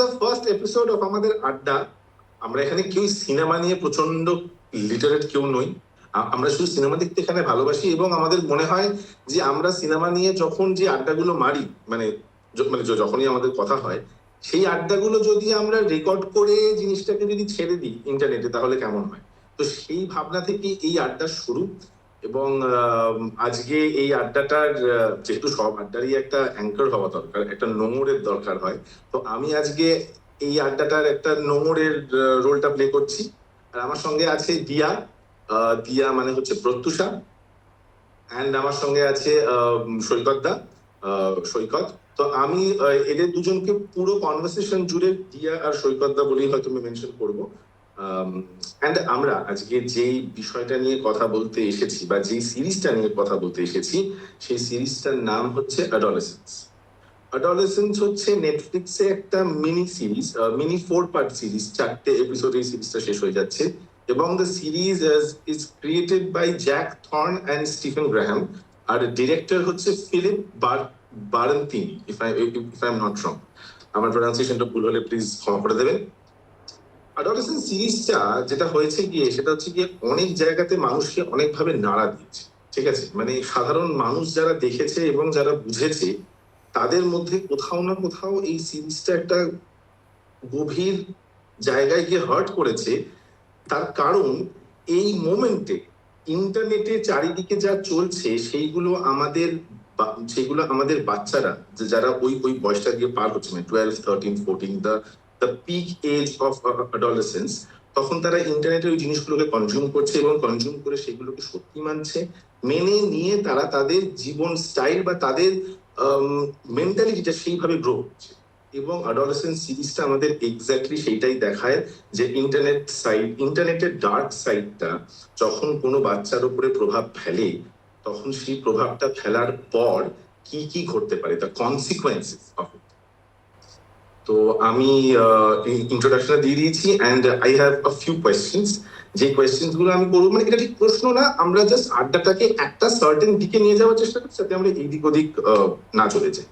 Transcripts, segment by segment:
The first episode of আমাদের আড্ডা। আমরা এখানে কেউ সিনেমা নিয়ে প্রচন্ড লিটারেট কেউ নই। আমরা শুধু সিনেমা দেখতে এখানে ভালোবাসি, এবং আমাদের মনে হয় যে আমরা সিনেমা নিয়ে যখন যে আড্ডাগুলো মারি, মানে যখনই আমাদের কথা হয়, সেই আড্ডাগুলো যদি আমরা রেকর্ড করে জিনিসটাকে যদি ছেড়ে দিই ইন্টারনেটে, তাহলে কেমন হয়। তো সেই ভাবনা থেকে এই আড্ডার শুরু। এবং আজকে এই আড্ডাটার যেহেতু সব আড্ডারই একটা অ্যাঙ্কার হওয়া দরকার, একটা নোংরের দরকার হয়, তো আমি আজকে এই আড্ডাটার একটা নোংরের রোলটা প্লে করছি। আর আমার সঙ্গে আছে দিয়া। দিয়া মানে হচ্ছে প্রত্যুষা। অ্যান্ড আমার সঙ্গে আছে সৈকত দা, সৈকত। তো আমি এদের দুজনকে পুরো কনভারসেশন জুড়ে দিয়া আর সৈকত দা বলেই হয়তো আমি মেনশন করবো। অ্যান্ড আমরা আজকে যেই বিষয়টা নিয়ে কথা বলতে এসেছি, বা যেই সিরিজটা নিয়ে কথা বলতে এসেছি, সেই সিরিজটার নাম হচ্ছে অ্যাডোলেসেন্স। অ্যাডোলেসেন্স হচ্ছে নেটফ্লিক্সে একটা mini series, mini 4 part series, 4টে এপিসোডে এই সিরিজটা শেষ হয়ে যাচ্ছে। এবং the series is created by Jack Thorne and Stephen Graham. আর ডিরেক্টর হচ্ছে Philip Barantini, if I am not wrong. আমার প্রোনাউন্সিয়েশনটা ভুল হলে প্লিজ ক্ষমা করে দেবেন। অ্যাডোলেসেন্স সিরিজটা যেটা হয়েছে গিয়ে, সেটা হচ্ছে গিয়ে অনেক জায়গাতে মানুষকে অনেকভাবে নাড়া দিয়েছে। ঠিক আছে, মানে সাধারণ মানুষ যারা দেখেছে এবং যারা বুঝেছে, তাদের মধ্যে কোথাও না কোথাও এই সিরিজটা একটা গভীর জায়গায় গিয়ে হার্ট করেছে। তার কারণ এই মোমেন্টে ইন্টারনেটে চারিদিকে যা চলছে সেগুলো আমাদের বাচ্চারা, যারা ওই বয়সটা দিয়ে পার হচ্ছে, মানে 12, 13, 14, the peak age of adolescence, তখন তারা ইন্টারনেটে ওই জিনিসগুলোকে কনজিউম করছে, এবং কনজিউম করে সেগুলোকে সত্যি মানছে, মেনে নিয়ে তারা তাদের জীবন স্টাইল বা তাদের মেন্টালিটিটা সেইভাবে গ্রো করছে। এবং অ্যাডোলেসেন্স সিরিজটা আমাদের এক্স্যাক্টলি সেইটাই দেখায়, যে ইন্টারনেটের ডার্ক সাইডটা যখন কোনো বাচ্চার উপরে প্রভাব ফেলে, তখন সেই প্রভাবটা ফেলার পর কি কি ঘটতে পারে, দ্য কনসিকুয়েন্সেস অফ ইট। তো আমি ইন্ট্রোডাকশনটা দিয়ে দিয়েছি, and I have a few questions. যে কোয়েশ্চেন্স গুলো আমি করবো, মানে এটা ঠিক প্রশ্ন না, আমরা জাস্ট আড্ডাটাকে একটা সার্টেন দিকে নিয়ে যাওয়ার চেষ্টা করছি, যাতে আমরা এইদিক ওদিক না চলে যাই।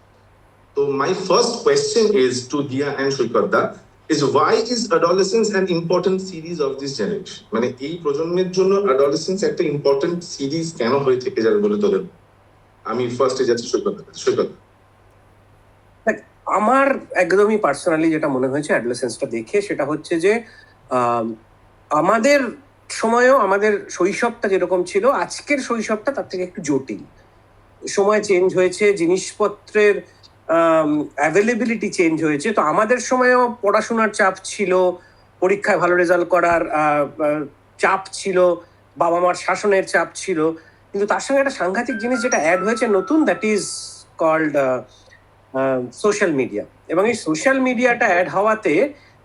তো my first question is to Dia and Saikat da, is why is adolescence an important series of this generation? মানে এই প্রজন্মের জন্য adolescence একটা ইম্পর্টেন্ট সিরিজ কেন হয়ে থেকে যাবে বলে তোদের? আমি ফার্স্টে যাচ্ছি সৈকত। আমার একদমই পার্সোনালি যেটা মনে হয়েছে অ্যাডোলেসেন্সটা দেখে, সেটা হচ্ছে যে আমাদের সময়েও আমাদের শৈশবটা যেরকম ছিল, আজকের শৈশবটা তার থেকে একটু জটিল। সময় চেঞ্জ হয়েছে, জিনিসপত্রের অ্যাভেলেবিলিটি চেঞ্জ হয়েছে। তো আমাদের সময়েও পড়াশোনার চাপ ছিল, পরীক্ষায় ভালো রেজাল্ট করার চাপ ছিল, বাবা মার শাসনের চাপ ছিল, কিন্তু তার সঙ্গে একটা সাংঘাতিক জিনিস যেটা অ্যাড হয়েছে নতুন, that is called social media. এবং এই সোশ্যাল মিডিয়াটা অ্যাড হওয়াতে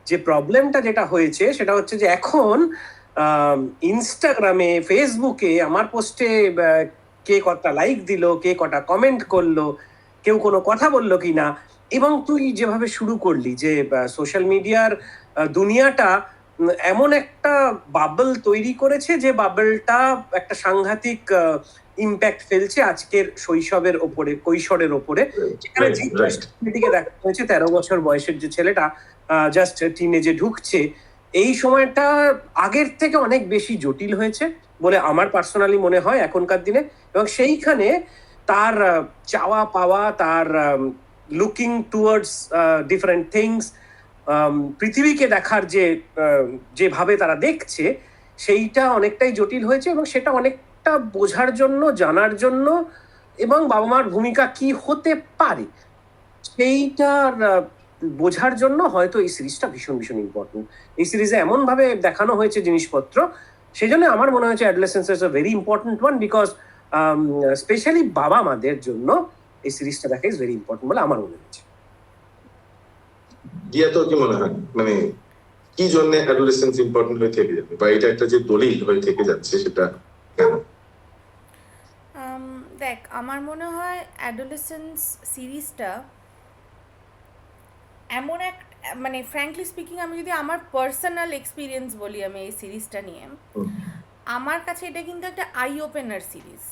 যে প্রবলেমটা যেটা হয়েছে, সেটা হচ্ছে যে এখন ইনস্টাগ্রামে, ফেসবুকে আমার পোস্টে কে কটা লাইক দিল, কে কটা কমেন্ট করলো, কেউ কোনো কথা বললো কিনা। এবং তুই যেভাবে শুরু করলি যে সোশ্যাল মিডিয়ার দুনিয়াটা এমন একটা বাবল তৈরি করেছে, যে বাবলটা একটা সাংঘাতিক ইম্প্যাক্ট ফেলছে আজকের শৈশবের ওপরে, কৈশোরের ওপরে। যেখানে দিকে দেখা হয়েছে 13 বছর বয়সের যে ছেলেটা জাস্ট টিনেজে ঢুকছে, এই সময়টা আগের থেকে অনেক বেশি জটিল হয়েছে বলে আমার পার্সোনালি মনে হয় এখনকার দিনে। এবং সেইখানে তার চাওয়া পাওয়া, তার লুকিং টুয়ার্ডস ডিফারেন্ট থিংস, পৃথিবীকে দেখার যেভাবে তারা দেখছে, সেইটা অনেকটাই জটিল হয়েছে। এবং সেটা অনেকটা বোঝার জন্য, জানার জন্য, এবং বাবা মার ভূমিকা কি হতে পারে সেইটার বোঝার জন্য হয়তো এই সিরিজটা ভীষণ ভীষণ ইম্পর্টেন্ট। এই সিরিজে এমন ভাবে দেখানো হয়েছে জিনিসপত্র, সেই জন্য আমার মনে হয়েছে adolescence is a very important one, because specially বাবা মাদের জন্য এই সিরিজটা দেখা ইজ ভেরি ইম্পর্টেন্ট বলে আমার মনে হয়েছে। দিয়া, তোর কি মনে হয়, মানে কি জন্য অ্যাডোলেসেন্স ইম্পর্টেন্ট হয়ে থেকে যাবে, বা এটা একটা যে দলিল হয়ে থেকে যাচ্ছে, সেটা কেন? দেখ, আমার মনে হয় অ্যাডোলেসেন্স সিরিজটা এমন এক, মানে ফ্র্যাঙ্কলি স্পিকিং, আমি যদি আমার পার্সোনাল এক্সপিরিয়েন্স বলি আমি এই সিরিজটা নিয়ে, আমার কাছে এটা কিন্তু একটা আই ওপেনার সিরিজ।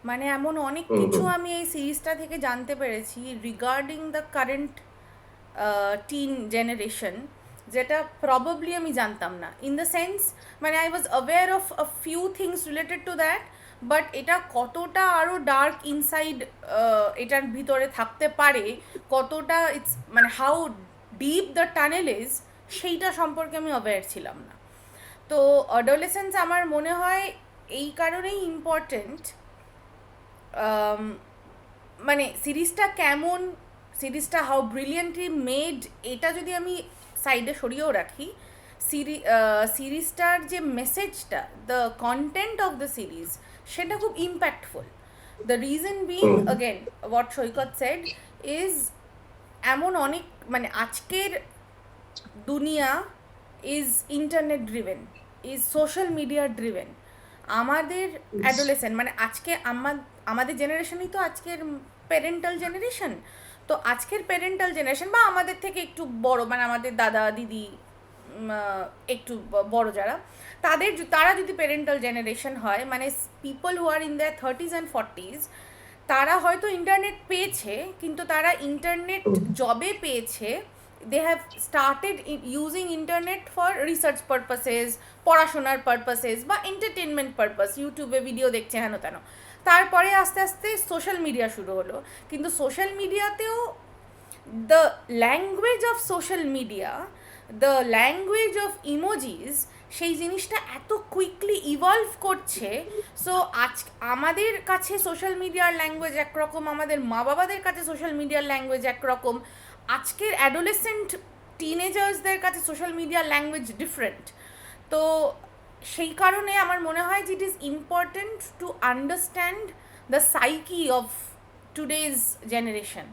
মানে এমন অনেক কিছু আমি এই সিরিজটা থেকে জানতে পেরেছি regarding the current tin generation, যেটা প্রবাবলি আমি জানতাম না, ইন দ্য সেন্স মানে I was aware of a few things related to that, but এটা কতটা আরও ডার্ক ইনসাইড এটার ভিতরে থাকতে পারে, কতটা ইটস মানে how deep the tunnel is, সেইটা সম্পর্কে আমি অ্যাওয়্যার ছিলাম না। তো অ্যাডোলেসেন্স আমার মনে হয় এই কারণেই ইম্পর্টেন্ট, মানে সিরিজটা কেমন, সিরিজটা হাউ ব্রিলিয়েন্টলি মেড, এটা যদি আমি সাইডে সরিয়েও রাখি, সিরিজটার যে মেসেজটা, the content of the series, সেটা খুব impactful. The reason being, again what Saikat shed is, এমন অনেক মানে আজকের দুনিয়া is internet driven, is social media driven. আমাদের অ্যাডোলেসেন্ট মানে আজকে আমাদের জেনারেশনই তো আজকের প্যারেন্টাল জেনারেশন। তো আজকের প্যারেন্টাল জেনারেশন বা আমাদের থেকে একটু বড়, মানে আমাদের দাদা দিদি একটু বড় যারা, তারা যদি প্যারেন্টাল জেনারেশন হয়, মানে people who are in their 30s and 40s, তারা হয়তো ইন্টারনেট পেয়েছে, কিন্তু তারা ইন্টারনেট জবে পেয়েছে, they have started using internet for research purposes, পড়াশোনার পারপাসেস বা এন্টারটেনমেন্ট পারপাস, ইউটিউবে ভিডিও দেখছে হেন তেন। তারপরে আস্তে আস্তে সোশ্যাল মিডিয়া শুরু হলো, কিন্তু সোশ্যাল মিডিয়াতেও the language of social media, the language of emojis, সেই জিনিসটা এত কুইকলি ইভলভ করছে। সো আমাদের কাছে সোশ্যাল মিডিয়ার ল্যাঙ্গুয়েজ একরকম, আমাদের মা বাবাদের কাছে সোশ্যাল মিডিয়ার ল্যাঙ্গুয়েজ একরকম, আজকের অ্যাডোলেসেন্ট টিনেজার্সদের কাছে সোশ্যাল মিডিয়ার ল্যাঙ্গুয়েজ ডিফারেন্ট। তো সেই কারণে আমার মনে হয় যে it is important to understand the psyche of today's generation.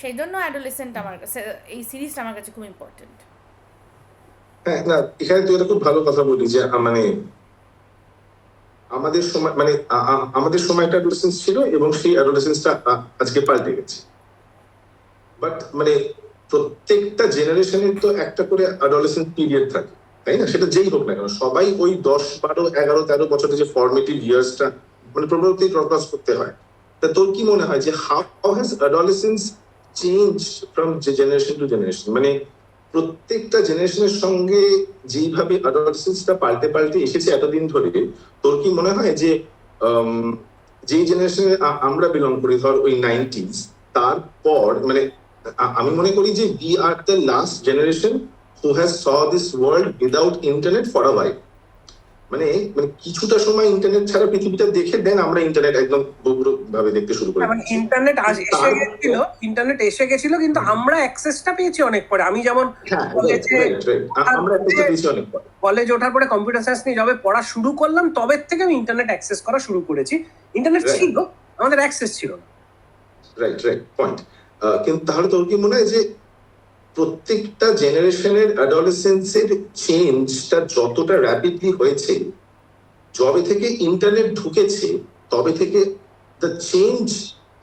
সেই জন্য অ্যাডোলেসেন্ট আমার কাছে, এই সিরিজটা আমার কাছে খুব ইম্পর্টেন্ট। হ্যাঁ, না এখানে তুই একটা খুব ভালো কথা বলি যে মানে আমাদের সময় মানে আমাদের সময় একটা অ্যাডোলেসেন্স ছিল এবং সেই অ্যাডোলেসেন্সটা আজকে পাল্টে গেছে। বাট মানে প্রত্যেকটা জেনারেশনের তো একটা করে অ্যাডোলেসেন্স পিরিয়ড থাকে, তাই না? সেটা যেই হোক না কেন, সবাই ওই 10, 12, 11, 13 বছরের যে ফর্মেটিভ ইয়ার্সটা মানে প্রবলতি ক্রস করতে হয়। তা তোর কি মনে হয় যে how has adolescence change from generation to generation? মানে প্রত্যেকটা জেনারেশনের সঙ্গে যেইভাবে অ্যাডোলেসেন্সটা পাল্টে পাল্টে এসেছে এতদিন ধরে, তোর কি মনে হয় যে যেই জেনারেশনে আমরা বিলং করি, ধর ওই 90s, তারপর মানে আমি মনে করি যে we are the last generation who has saw this world without internet for a while. মানে কিছুটা সময় ইন্টারনেট ছাড়া পৃথিবীটা দেখে দেন আমরা ইন্টারনেট একদম ভাবে দেখতে শুরু করি। মানে ইন্টারনেট এসে গেছিল কিন্তু আমরা অ্যাক্সেসটা পেয়েছি অনেক পরে। আমি যেমন কলেজ ওঠার পরে কম্পিউটার সায়েন্স নিয়ে যবে পড়া শুরু করলাম, তবে থেকে আমি ইন্টারনেট অ্যাক্সেস করা শুরু করেছি। ইন্টারনেট ছিল, আমাদের অ্যাক্সেস ছিল না। Right point. কিন্তু তাহলে তোর কি মনে হয় যে প্রত্যেকটা জেনারেশনের অ্যাডোলেসেন্সের চেঞ্জটা যতটা র্যাপিডলি হয়েছে, যবে থেকে ইন্টারনেট ঢুকেছে তবে থেকে the change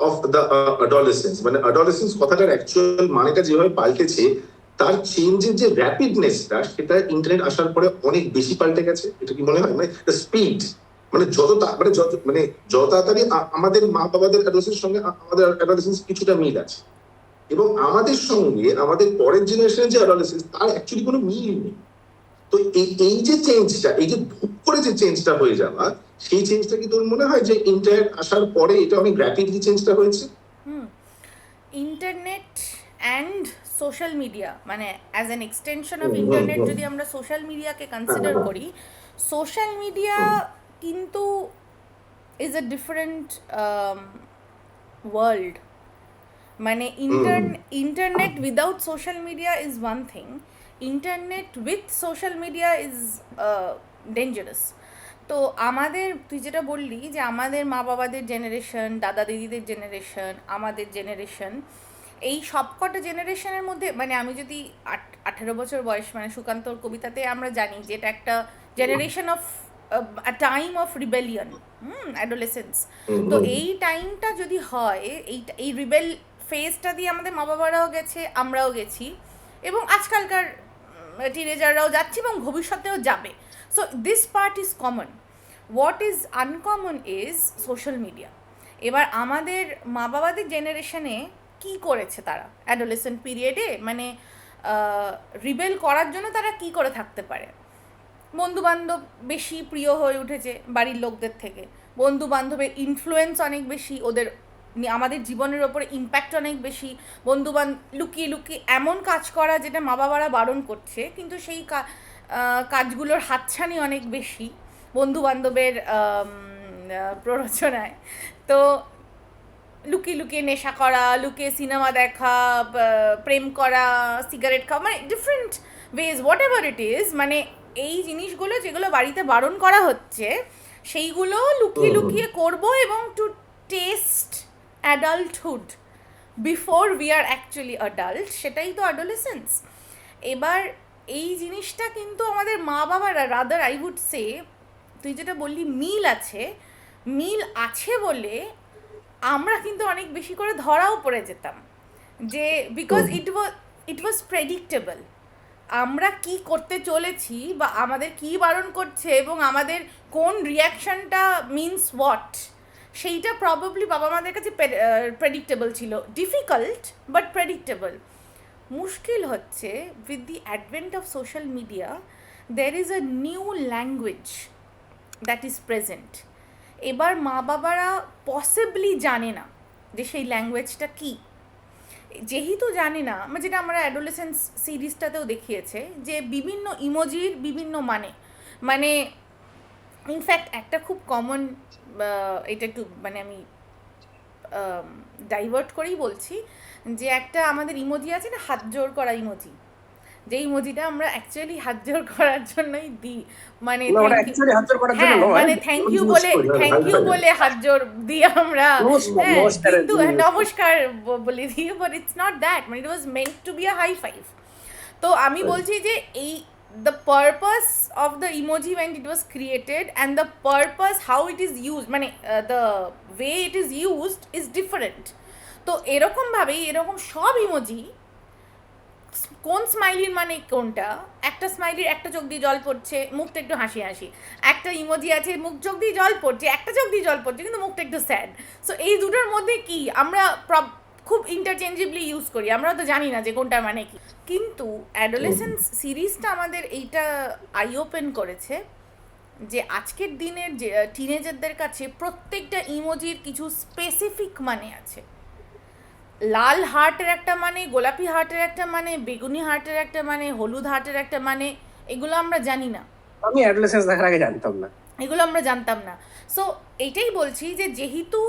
of the adolescence, মানে অ্যাডোলেসেন্স কথাটার অ্যাকচুয়াল মানেটা যেভাবে পাল্টেছে, তার চেঞ্জের যে র্যাপিডনেসটা, সেটা ইন্টারনেট আসার পরে অনেক বেশি পাল্টে গেছে? এটা কি মনে হয়? মানে দ্য স্পিড, মানে যত তাড়াতাড়ি আমাদের মা বাবাদের অ্যাডোলেসেন্সের সঙ্গে আমাদের অ্যাডোলেসেন্স কিছুটা মিল আছে, এবং আমাদের সঙ্গে আমাদের পরের জেনারেশনের যে অ্যাডোলেসেন্স তার অ্যাকচুয়ালি কোনো মিল নেই। তো এই যে চেঞ্জটা, এই যে ধূপ করে যে চেঞ্জটা হয়ে যাওয়া, সেই চেঞ্জটা কি তোর মনে হয় যে ইন্টারনেট আসার পরে এটা অনেক র্যাপিডলি চেঞ্জটা হয়েছে? ইন্টারনেট অ্যান্ড সোশ্যাল মিডিয়া, মানে as an extension of internet যদি আমরা সোশ্যাল মিডিয়াকে কনসিডার করি, সোশ্যাল মিডিয়া কিন্তু ইজ আ ডিফারেন্ট ওয়ার্ল্ড। মানে internet without social media is one thing, internet with social media is dangerous. তো আমাদের, তুই যেটা বললি যে আমাদের মা বাবাদের জেনারেশন, দাদা দিদিদের জেনারেশন, আমাদের জেনারেশন, এই সবকটা জেনারেশনের মধ্যে মানে আমি যদি 18 বছর বয়স, মানে সুকান্তর কবিতাতে আমরা জানি যে এটা একটা generation of a time of rebellion, adolescence. তো এই টাইমটা যদি হয়, এই রিবেল ফেজটা দিয়ে আমাদের মা বাবারাও গেছে, আমরাও গেছি, এবং আজকালকার টিনেজাররাও যাচ্ছে এবং ভবিষ্যতেও যাবে। So this part is common. What is uncommon is social media. এবার আমাদের মা বাবাদের জেনারেশনে কি করেছে তারা অ্যাডোলেসেন্ট পিরিয়ডে, মানে রিবেল করার জন্য তারা কি করে থাকতে পারে? বন্ধু বান্ধব বেশি প্রিয় হয়ে উঠেছে বাড়ির লোকদের থেকে, বন্ধু বান্ধবের ইনফ্লুয়েন্স অনেক বেশি, ওদের আমাদের জীবনের ওপরে ইম্প্যাক্ট অনেক বেশি, বন্ধু লুকিয়ে লুকিয়ে এমন কাজ করা যেটা মা বাবারা বারণ করছে, কিন্তু সেই কাজগুলোর হাতছানি অনেক বেশি বন্ধু বান্ধবের প্ররোচনায়। তো লুকিয়ে লুকিয়ে নেশা করা, লুকিয়ে সিনেমা দেখা, প্রেম করা, সিগারেট খাওয়া, মানে different ways, what ever it is, মানে এই জিনিসগুলো যেগুলো বাড়িতে বারণ করা হচ্ছে সেইগুলো লুকিয়ে লুকিয়ে করব, এবং to test adulthood before we are actually adult, সেটাই তো অ্যাডোলেসেন্স। এবার এই জিনিসটা কিন্তু আমাদের মা বাবারা, রাদার আই উড সে, তুই যেটা বললি মিল আছে বলে আমরা কিন্তু অনেক বেশি করে ধরাও পড়ে যেতাম, যে বিকজ ইট ওয়াজ প্রেডিক্টেবল আমরা কি করতে চলেছি বা আমাদের কি বারণ করছে এবং আমাদের কোন রিয়াকশনটা মিনস হোয়াট, সেইটা প্রবাবলি বাবা মাদের কাছে প্রেডিক্টেবল ছিল। Difficult but predictable. মুশকিল হচ্ছে with the advent of social media there is a new language that is present. এবার মা বাবারা পসিবলি জানে না যে সেই ল্যাঙ্গুয়েজটা কী। যেহেতু জানি না, যেটা আমরা অ্যাডোলেসেন্স সিরিজটাতেও দেখিয়েছে, যে বিভিন্ন ইমোজির বিভিন্ন মানে ইনফ্যাক্ট একটা খুব কমন, এটা একটু মানে আমি ডাইভার্ট করেই বলছি, যে একটা আমাদের ইমোজি আছে না, হাত জোড় করা ইমোজি, যে ইমোজিটা আমরা অ্যাকচুয়ালি হাত জোড় করার জন্যই দিই, মানে মানে থ্যাংক ইউ বলে হাত জোড় দিই আমরা, কিন্তু নমস্কার বলে দিই, বাট ইটস নট দ্যাট, মানে it was meant to be a high five. তো আমি বলছি যে এই the purpose of the emoji when it was created and the purpose how it is used, মানে the way it is used is different. তো এরকমভাবেই এরকম সব ইমোজি, কোন স্মাইলির মানে কোনটা, একটা স্মাইলির একটা চোখ দিয়ে জল পড়ছে, মুখটা একটু হাসি হাসি, একটা ইমোজি আছে মুখ চোখ দিয়ে জল পড়ছে, একটা চোখ দিয়ে জল পড়ছে কিন্তু মুখটা একটু স্যাড। সো এই দুটোর মধ্যে কি আমরা খুব ইন্টারচেঞ্জেবলি ইউজ করি, আমরা তো জানি না যে কোনটার মানে কি। কিন্তু অ্যাডোলেসেন্স সিরিজটা আমাদের এইটা আই ওপেন করেছে যে আজকের দিনের যে টিনেজারদের কাছে প্রত্যেকটা ইমোজির কিছু স্পেসিফিক মানে আছে। লাল হার্টের একটা মানে, গোলাপি হার্টের একটা মানে, বেগুনি হার্টের একটা মানে, হলুদ হার্টের একটা মানে, এগুলো আমরা জানি না। আমি অ্যাডোলেসেন্স দেখার আগে জানতাম না, এগুলো আমরা জানতাম না। সো এইটাই বলছি যে যেহেতু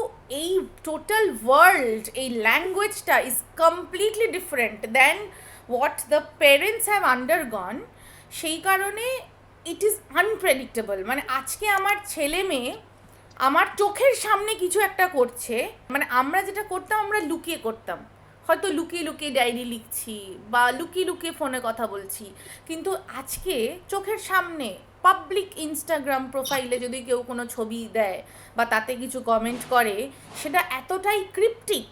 এই টোটাল ওয়ার্ল্ড, এই ল্যাঙ্গুয়েজটা is completely different than what the parents have undergone, সেই কারণে ইট ইজ আনপ্রেডিক্টেবল। মানে আজকে আমার ছেলে মেয়ে আমার চোখের সামনে কিছু একটা করছে, মানে আমরা যেটা করতাম আমরা লুকিয়ে করতাম, হয়তো লুকিয়ে লুকিয়ে ডায়েরি লিখছি বা লুকিয়ে লুকিয়ে ফোনে কথা বলছি, কিন্তু আজকে চোখের সামনে পাবলিক ইনস্টাগ্রাম প্রোফাইলে যদি কেউ কোনো ছবি দেয় বা তাতে কিছু কমেন্ট করে, সেটা এতটাই ক্রিপ্টিক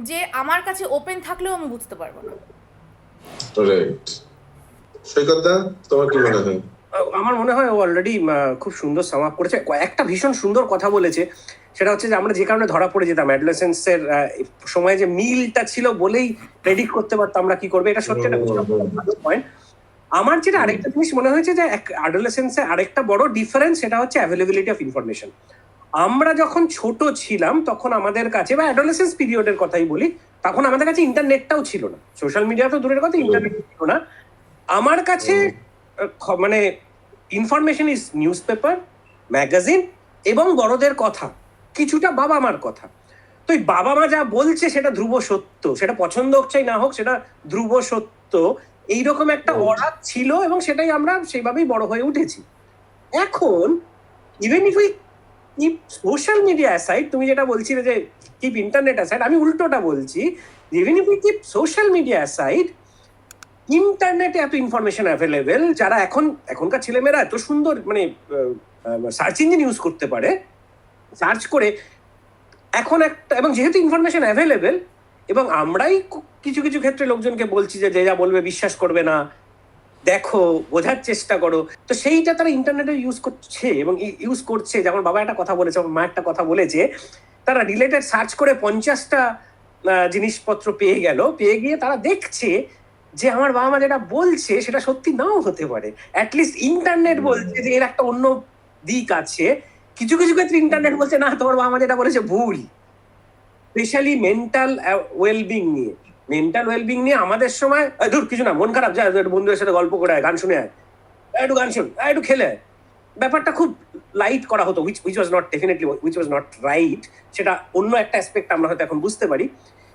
যে আমার কাছে ওপেন থাকলেও আমি বুঝতে পারবো না। সৈকতদা, তোমার কি মনে হয়? আমার মনে হয় ও অলরেডি খুব সুন্দর সাম আপ করেছে। একটা ভীষণ সুন্দর কথা বলেছে, সেটা হচ্ছে যে আমরা যে কারণে ধরা পড়ে যেতাম অ্যাডোলেসেন্সের সময়, যে মিলটা ছিল বলেই প্রেডিক্ট করতে পারতাম আমরা কি করবে। এটা সত্যি একটা ভালো পয়েন্ট। আমার যেটা আরেকটা জিনিস মনে হয়েছে যে অ্যাডোলেসেন্সে আরেকটা বড় ডিফারেন্স, সেটা হচ্ছে অ্যাভেলেবিলিটি অফ ইনফরমেশন। আমরা যখন ছোট ছিলাম তখন আমাদের কাছে, বা অ্যাডোলেসেন্স পিরিয়ডের কথাই বলি, তখন আমাদের কাছে ইন্টারনেটটাও ছিল না, সোশ্যাল মিডিয়া তো দূরের কথা, ইন্টারনেট ছিল না। আমার কাছে মানে information is news paper, magazine এবং বড়দের কথা, কিছুটা বাবা মার কথা। তো এই বাবা মা যা বলছে সেটা ধ্রুব সত্য, সেটা পছন্দ হোক চাই না হোক, সেটা ধ্রুব সত্য, এইরকম একটা অর্ডার ছিল এবং সেটাই আমরা সেইভাবেই বড় হয়ে উঠেছি। এখন even if we keep social media aside, তুমি যেটা বলছিলে যে কিপ ইন্টারনেট অ্যাসাইড, আমি উল্টোটা বলছি, even if we keep social media aside, ইন্টারনেটে এত ইনফরমেশন অ্যাভেলেবেল, যারা এখনকার ছেলেমেয়েরা এত সুন্দর মানে সার্চ ইঞ্জিন ইউজ করতে পারে, সার্চ করে এখন একটা, এবং যেহেতু ইনফরমেশন অ্যাভেলেবেল, এবং আমরাই কিছু কিছু ক্ষেত্রে লোকজনকে বলছি যে যা বলবে বিশ্বাস করবে না, দেখো, বোঝার চেষ্টা করো, তো সেইটা তারা ইন্টারনেটে ইউজ করছে এবং ইউজ করছে। যেমন বাবা একটা কথা বলেছে, আমার মা একটা কথা বলেছে, তারা রিলেটেড সার্চ করে 50টা জিনিসপত্র পেয়ে গিয়ে তারা দেখছে যে আমার বাবা মা যেটা বলছে সেটা সত্যি নাও হতে পারে। অ্যাটলিস্ট ইন্টারনেট বলছে যে এর একটা অন্য দিক আছে, কিছু কিছু ক্ষেত্রে ইন্টারনেট বলছে না তোমার বাবা মা যেটা বলেছে ভুল। স্পেশালি মেন্টাল ওয়েলবিং নিয়ে আমাদের সময় ধর কিছু না, মন খারাপ, যা একটু বন্ধুদের সাথে গল্প করে আয়, গান শুনে আয়, একটু গান শুন, একটু খেলে আয়। ব্যাপারটা খুব লাইট করা হতো, which was not definitely which was not right, সেটা অন্য একটা অ্যাসপেক্ট আমরা হয়তো এখন বুঝতে পারি।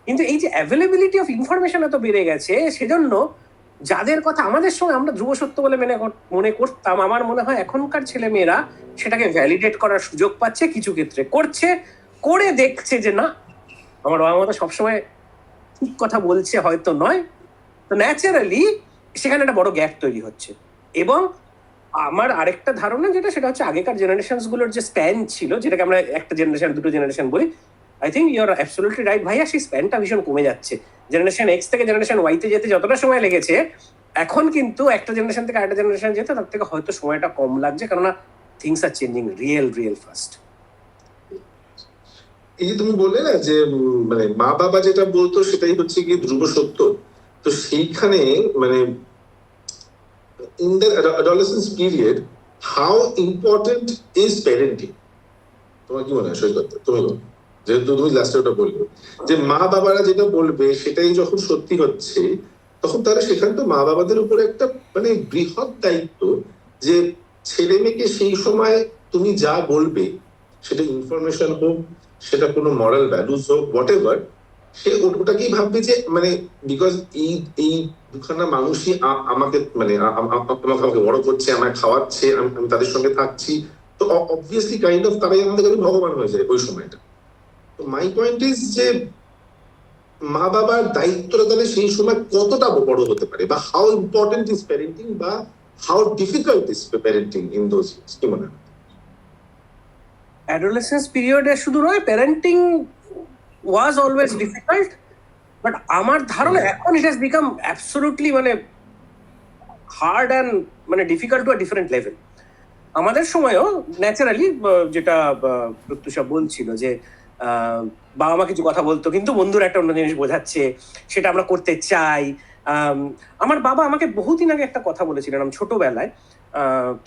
কিন্তু এই যে অ্যাভেলেবিলিটি অফ ইনফরমেশন এত বেড়ে গেছে, সেজন্য যাদের কথা আমাদের সঙ্গে আমরা ধ্রুব সত্য বলে মনে করতাম, আমার মনে হয় এখনকার ছেলে মেয়েরা সেটাকে ভ্যালিডেট করার সুযোগ পাচ্ছে, কিছু ক্ষেত্রে করছে, করে দেখছে যে না আমার বাবা মা তো সবসময় ঠিক কথা বলছে, হয়তো নয়। তো ন্যাচারালি সেখানে একটা বড় গ্যাপ তৈরি হচ্ছে। এবং আমার আরেকটা ধারণা যেটা, সেটা হচ্ছে আগেকার জেনারেশনস গুলোর যে স্প্যান ছিল, যেটাকে আমরা একটা জেনারেশন দুটো জেনারেশন বলি, I think you are absolutely right ভাইয়া, সেই স্প্যানটা ভীষণ কমে যাচ্ছে। জেনারেশন এক্স থেকে জেনারেশন ওয়াইতে যেতে যতটা সময় লেগেছে, এখন কিন্তু একটা জেনারেশন থেকে আরেকটা জেনারেশন যেতে তার থেকে হয়তো সময়টা কম লাগছে, কেননা things are changing real fast. এই যে তুমি বললে না যে মানে মা বাবা যেটা বলতো সেটাই হচ্ছে কি ধ্রুব সত্য, তো সেইখানে মানে in the adolescence period how important is parenting? তোমার কি মনে হয় সৈকত, তুমি বলো, যেহেতু তুমি লাস্টে ওটা বলবে যে মা বাবারা যেটা বলবে সেটাই যখন সত্যি হচ্ছে, তখন তারা সেখানে তো মা বাবাদের উপরে একটা মানে বৃহৎ দায়িত্ব যে ছেলে মেয়েকে সেই সময় তুমি যা বলবে, সেটা ইনফরমেশন হোক, সেটা কোনো মরাল ভ্যালুজ হোক, হোয়াট এভার, সে ওটাকেই ভাববে যে মানে বিকজ এই দুখানা মানুষই আমাকে মানে আমাকে বড় করছে, আমাকে খাওয়াচ্ছে, আমি তাদের সঙ্গে থাকছি, তো অবভিয়াসলি কাইন্ড অফ তারাই আমাদের কাছে ভগবান হয়ে যায় ওই সময়টা। তো মাই পয়েন্ট ইজ যে মা বাবার দায়িত্বটা তাহলে সেই সময় কতটা বড় হতে পারে, বা হাউ ইম্পর্টেন্ট ইজ প্যারেন্টিং, বা how difficult is parenting in those years, কি মনে হয়? অ্যাডোলেসেন্স পিরিয়ডে শুধু নয়, parenting was always difficult, but আমার ধারণা এখন ইট হ্যাজ বিকাম অ্যাবসলিউটলি মানে হার্ড অ্যান্ড মানে difficult to a different level. আমাদের সময়ও ন্যাচারালি যেটা প্রত্যুষা বলছিল যে বাবা মা কিছু কথা বলতো কিন্তু বন্ধুরা একটা অন্য জিনিস বোঝাচ্ছে, সেটা আমরা করতে চাই। আমার বাবা আমাকে বহুদিন আগে একটা কথা বলেছিলেন, আমি ছোটবেলায়,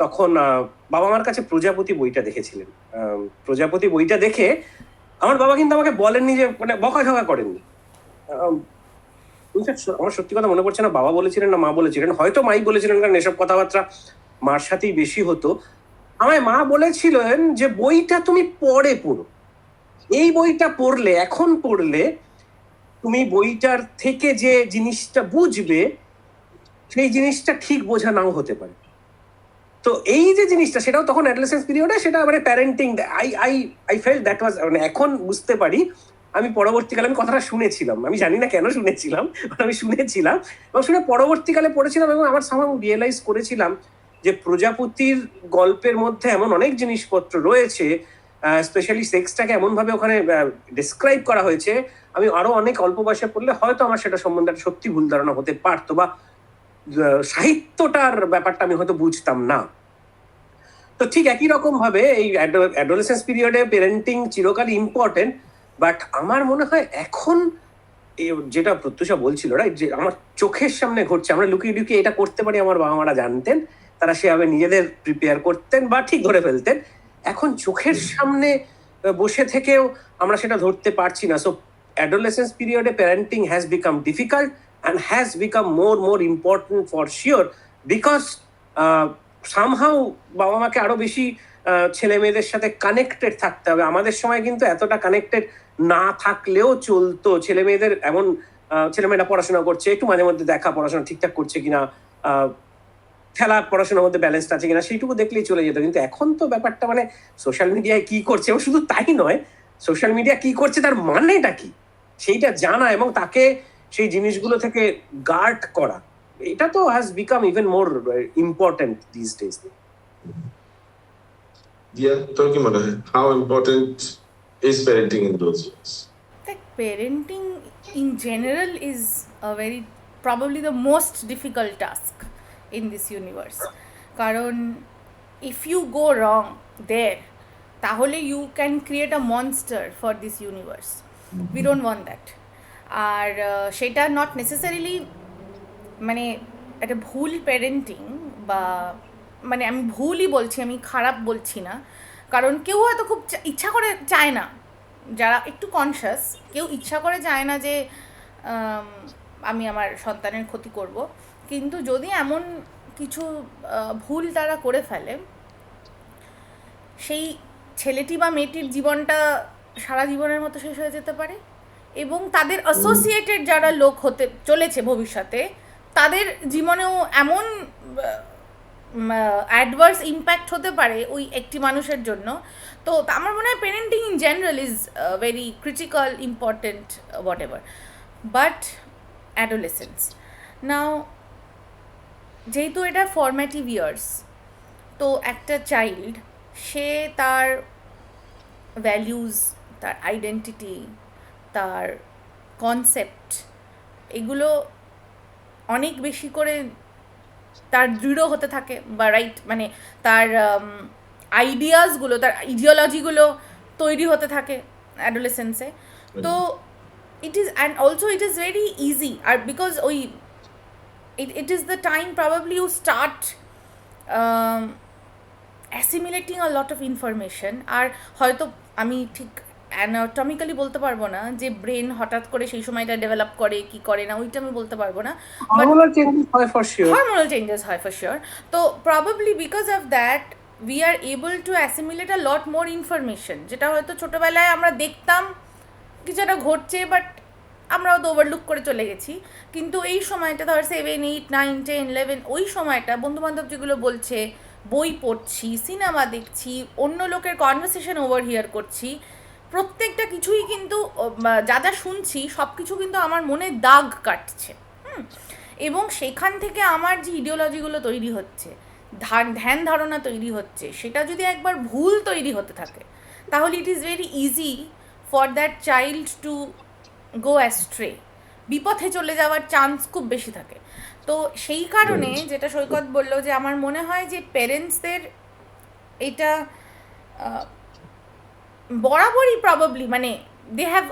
তখন বাবা মার কাছে প্রজাপতি বইটা দেখেছিলেন। প্রজাপতি বইটা দেখে আমার বাবা কিন্তু আমাকে বলেননি যে মানে বকাঝকা করেননি। আমার সত্যি কথা মনে পড়ছে না বাবা বলেছিলেন না মা বলেছিলেন, হয়তো মাই বলেছিলেন, কারণ এসব কথাবার্তা মার সাথেই বেশি হতো। আমায় মা বলেছিলেন যে বইটা তুমি পড়ে পড়ো, এই বইটা পড়লে, এখন পড়লে তুমি বইটার থেকে যে জিনিসটা বুঝবে সেই জিনিসটা ঠিক বোঝা নাও হতে পারে। তো এই যে জিনিসটা, সেটাও তখন অ্যাডোলেসেন্স পিরিয়ডে, সেটা মানে parenting, I felt that was, মানে এখন বুঝতে পারি। আমি পরবর্তীকালে আমি কথাটা শুনেছিলাম, আমি জানি না কেন শুনেছিলাম, আমি শুনেছিলাম এবং শুনে পরবর্তীকালে পড়েছিলাম এবং আমার সামনে রিয়েলাইজ করেছিলাম যে প্রজাপতির গল্পের মধ্যে এমন অনেক জিনিসপত্র রয়েছে, স্পেশালি সেক্সটাকে এমন ভাবে ওখানে ডিসক্রাইব করা হয়েছে, আমি আরো অনেক অল্প বয়সে পড়লে হয়তো আমার সেটা সম্বন্ধে সত্যি ভুল ধারণা হতে পারতো, বা সাহিত্যটার ব্যাপারটা আমি হয়তো বুঝতাম না। তো ঠিক একই রকম ভাবে এই অ্যাডোলেসেন্স পিরিয়ডে প্যারেন্টিং চিরকালই ইম্পর্টেন্ট, বাট আমার মনে হয় এখন যেটা প্রত্যুষা বলছিল রাইট, যে আমার চোখের সামনে ঘটছে, আমরা লুকিয়ে লুকিয়ে এটা করতে পারি, আমার বাবা মারা জানতেন, তারা সেভাবে নিজেদের প্রিপেয়ার করতেন বা ঠিক ধরে ফেলতেন। এখন চোখের সামনে বসে থেকেও আমরা সেটা ধরতে পারছি না। সো অ্যাডোলেসেন্স পিরিয়ডে parenting has become difficult and has become more important for sure, because somehow বাবা মাকে আরো বেশি ছেলে মেয়েদের সাথে কানেক্টেড থাকতে হবে। আমাদের সময় কিন্তু এতটা কানেক্টেড না থাকলেও চলতো, ছেলে মেয়েদের এমন ছেলে মেয়েরা পড়াশোনা করছে, একটু মাঝে মধ্যে দেখা পড়াশোনা ঠিকঠাক করছে কিনা, খেলা পড়াশোনার মধ্যে ব্যালেন্স আছে কিনা, সেইটুকু দেখলেই চলে যেত। কিন্তু এখন তো ব্যাপারটা মানে সোশ্যাল মিডিয়ায় কি করছে, এবং শুধু তাই নয়, সোশ্যাল মিডিয়া কি করছে তার মানেটা কি সেইটা জানা এবং তাকে সেই জিনিসগুলো থেকে গার্ড করা, এটা তো has become even more important this days. দিয়া, তোর কি মনে হয় how important is parenting in those years? Like parenting in general is a very probably the most difficult task in this universe, কারণ if you go wrong there, তাহলে you can create a monster for this universe. We don't want that. আর সেটা not necessarily মানে একটা ভুল parenting, বা মানে আমি ভুলই বলছি, আমি খারাপ বলছি না, কারণ কেউ হয়তো খুব ইচ্ছা করে চায় না, যারা একটু কনশাস, কেউ ইচ্ছা করে চায় না যে আম, আমি আমার সন্তানের ক্ষতি করব, কিন্তু যদি এমন কিছু ভুল তারা করে ফেলে, সেই ছেলেটি বা মেয়েটির জীবনটা সারা জীবনের মতো শেষ হয়ে যেতে পারে, এবং তাদের অ্যাসোসিয়েটেড যারা লোক হতে চলেছে ভবিষ্যতে, তাদের জীবনেও এমন অ্যাডভার্স ইম্প্যাক্ট হতে পারে ওই একটি মানুষের জন্য। তো আমার মনে হয় parenting in general is very critical, important, whatever, but adolescence now, যেহেতু এটা ফরম্যাটিভ ইয়ার্স, তো একটা চাইল্ড, সে তার ভ্যালিউজ, তার আইডেন্টিটি, তার কনসেপ্ট, এগুলো অনেক বেশি করে তার দৃঢ় হতে থাকে, বা রাইট মানে তার আইডিয়াসগুলো, তার ইডিওলজিগুলো তৈরি হতে থাকে অ্যাডোলেসেন্সে। তো it is, and also it is very easy, আর বিকজ ওই it is the time probably you start assimilating a lot of information, আর হয়তো আমি ঠিক অ্যানাটমিক্যালি বলতে পারবো না যে ব্রেন হঠাৎ করে সেই সময়টা ডেভেলপ করে কি করে না, ওইটা আমি বলতে পারবো না, বাট হরমোনাল চেঞ্জেস হয় ফর শিওর। hormonal changes হয় for sure. তো probably because of that we are able to assimilate a lot more information, যেটা হয়তো ছোটোবেলায় আমরা দেখতাম কিছু একটা ঘটছে, বাট আমরাও তো ওভারলুক করে চলে গেছি, কিন্তু এই সময়টা ধর 7, 8, 9, 10, 11, ওই সময়টা বন্ধুবান্ধব যেগুলো বলছে, বই পড়ছি, সিনেমা দেখছি, অন্য লোকের কনভারসেশন ওভারহিয়ার করছি, প্রত্যেকটা কিছুই কিন্তু যা যা শুনছি সব কিছু কিন্তু আমার মনে দাগ কাটছে। এবং সেখান থেকে আমার যে ইডিওলজিগুলো তৈরি হচ্ছে, ধ্যান ধারণা তৈরি হচ্ছে, সেটা যদি একবার ভুল তৈরি হতে থাকে, তাহলে ইট is very easy for that child to go ashtray, বিপথে চলে যাওয়ার চান্স খুব বেশি থাকে। তো সেই কারণে যেটা সৈকত বললো, যে আমার মনে হয় যে প্যারেন্টসদের এটা বরাবরই প্রবাবলি মানে they have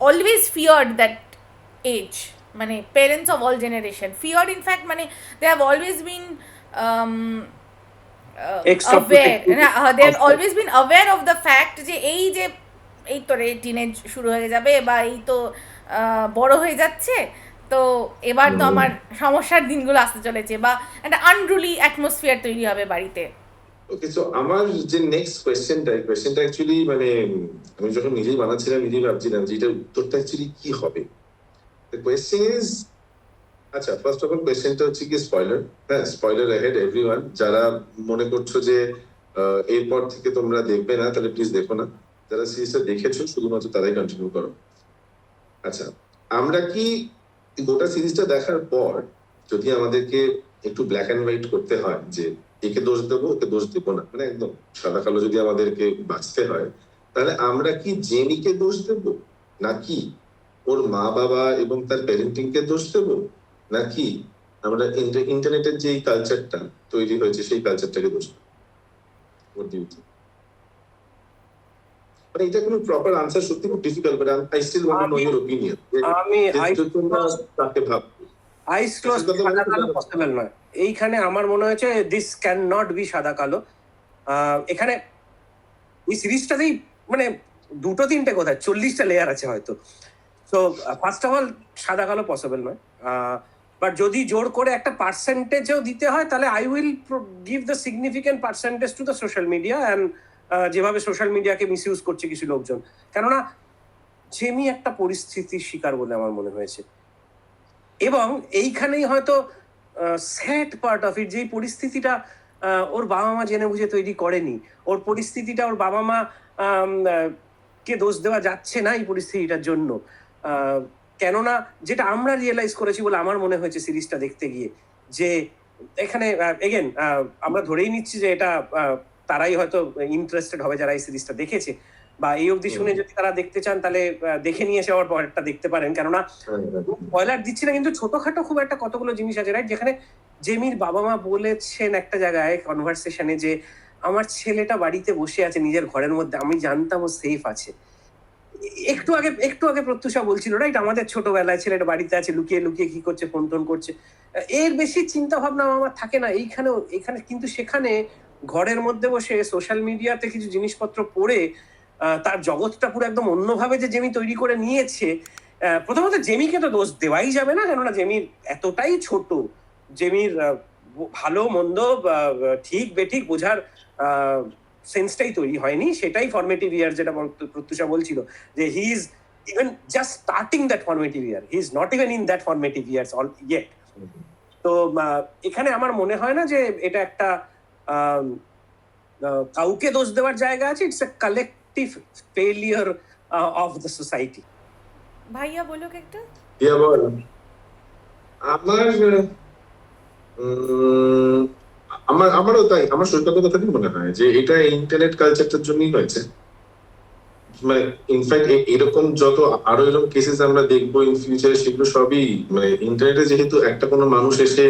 always feared that age, মানে parents of all generation feared, in fact মানে they have always been Extra aware, protective they have of always been aware of the fact যে এই যে এই তো রে টিনেজ শুরু হয়ে যাবে, বা এই তো বড় হয়ে যাচ্ছে, তো এবার তো আমার সমস্যার দিনগুলো আসতে চলেছে, বা একটা আনরুলি অ্যাটমসফিয়ার তৈরি হবে বাড়িতে। ওকে, সো আমার যে নেক্সট কোয়েশ্চেনটা অ্যাকচুয়ালি মানে আমি যখন নিজেই বানাচ্ছিলাম নিজেই ভাবছিলাম যে এটা উত্তরটা অ্যাকচুয়ালি কি হবে। দ্য কোয়েশ্চেন ইজ, আচ্ছা ফার্স্ট অফ অল কোয়েশ্চেনটা হচ্ছে কি স্পয়লার, হ্যাঁ স্পয়লার অ্যাহেড এভরিওয়ান, যারা মনে করছো যে এরপর থেকে তোমরা দেখবে না তাহলে প্লিজ দেখো না, যারা সিরিজটা দেখেছো শুধুমাত্র তারাই কন্টিনিউ করো। আচ্ছা, আমরা কি গোটা সিরিজটা দেখার পর যদি আমাদেরকে একটু ব্ল্যাক অ্যান্ড হোয়াইট করতে হয় যে একে দোষ দেবো ওকে দোষ দেবো না, মানে একদম সাদা কালো যদি আমাদেরকে বাঁচতে হয়, তাহলে আমরা কি জেনিকে দোষ দেব, নাকি ওর মা বাবা এবং তার প্যারেন্টিং কে দোষ দেব, নাকি আমরা ইন্টারনেটের যে কালচারটা তৈরি হয়েছে সেই কালচারটাকে দোষ দেব? What do you think? মানে এটা কোনো প্রপার আনসার সত্যি খুব difficult, but I still want to know your opinion. আমি তাকে ভাব আইস ক্লোজ সাদা কালো পসিবল নয়। এইখানে আমার মনে হয়েছে দিস ক্যান নট বি সাদা কালো। এখানে এই সিরিজটাতেই মানে 2-3টে কোথায় 40টা লেয়ার আছে হয়তো। সো ফার্স্ট অফ অল সাদা কালো পসিবল নয়, বাট যদি জোর করে একটা পার্সেন্টেজও দিতে হয় তাহলে I will give the significant percentage to the social media and যেভাবে সোশ্যাল মিডিয়াকে মিস ইউজ করছে কিছু লোকজন, কেননা জেমি একটা পরিস্থিতির শিকার বলে আমার মনে হয়েছে। এবং এইখানেই হয়তো স্যাড পার্ট অফ ইট, যে পরিস্থিতিটা ওর বাবা মা জেনে বুঝে তৈরি করেনি, ওর পরিস্থিতিটা ওর বাবা মা কে দোষ দেওয়া যাচ্ছে না এই পরিস্থিতিটার জন্য। কেননা যেটা আমরা রিয়েলাইজ করেছি বলে আমার মনে হয়েছে সিরিজটা দেখতে গিয়ে, যে এখানে এগেন আমরা ধরেই নিচ্ছি যে এটা তারাই হয়তো ইন্টারেস্টেড হবে যারা এই সিরিজটা দেখেছে, বা এই অবধি শুনে যদি তারা দেখতে চান তাহলে দেখে নিয়ে এসে আবার পরেরটা দেখতে পারেন, কেননা স্পয়লার দিচ্ছি না, কিন্তু ছোটখাটো খুব একটা কতগুলো জিনিস আছে রাইট, যেখানে জেমির বাবা মা বলেছেন একটা জায়গায় কনভারসেশনে যে আমার ছেলেটা বাড়িতে বসে আছে নিজের ঘরের মধ্যে, আমি জানতাম ও সেফ আছে। একটু আগে প্রত্যুষা বলছিল, রাইট, আমাদের ছোটবেলায় ছেলেটা বাড়িতে আছে, লুকিয়ে লুকিয়ে কি করছে, ফোন টোন করছে, এর বেশি চিন্তা ভাবনা আমার থাকে না এখানে। কিন্তু সেখানে ঘরের মধ্যে বসে সোশ্যাল মিডিয়াতে কিছু জিনিসপত্র পড়ে তার জগৎটা পুরো একদম অন্যভাবে যে জেমি তৈরি করে নিয়েছে। প্রথমত জেমিকে তো দোষ দেওয়াই যাবে না, কেননা জেমির এতটাই ছোট, জেমির ভালো মন্দ ঠিক বেঠিক বোঝার সেন্সটাই তৈরি হয়নি। সেটাই ফর্মেটিভ ইয়ার, যেটা প্রত্যুষা বলছিল, যে he is even just starting that formative year, he is not even in that formative years all yet. তো এখানে আমার মনে হয় না যে এটা একটা কাউকে দোষ দেওয়ার জায়গা আছে। It's a collective failure of the society. ভাইয়া বলো একটা। আমার আমারও তাই, আমার সৈকতের কথাই মনে হয় যে এটা ইন্টারনেট কালচারটার জন্যই হয়েছে। মানে ইনফ্যাক্ট এরকম যত আরো এরকম কেসেস আমরা দেখবো ইন ফিউচারে, সেগুলো সবই মানে ইন্টারনেটে যেহেতু একটা কোনো মানুষ এসে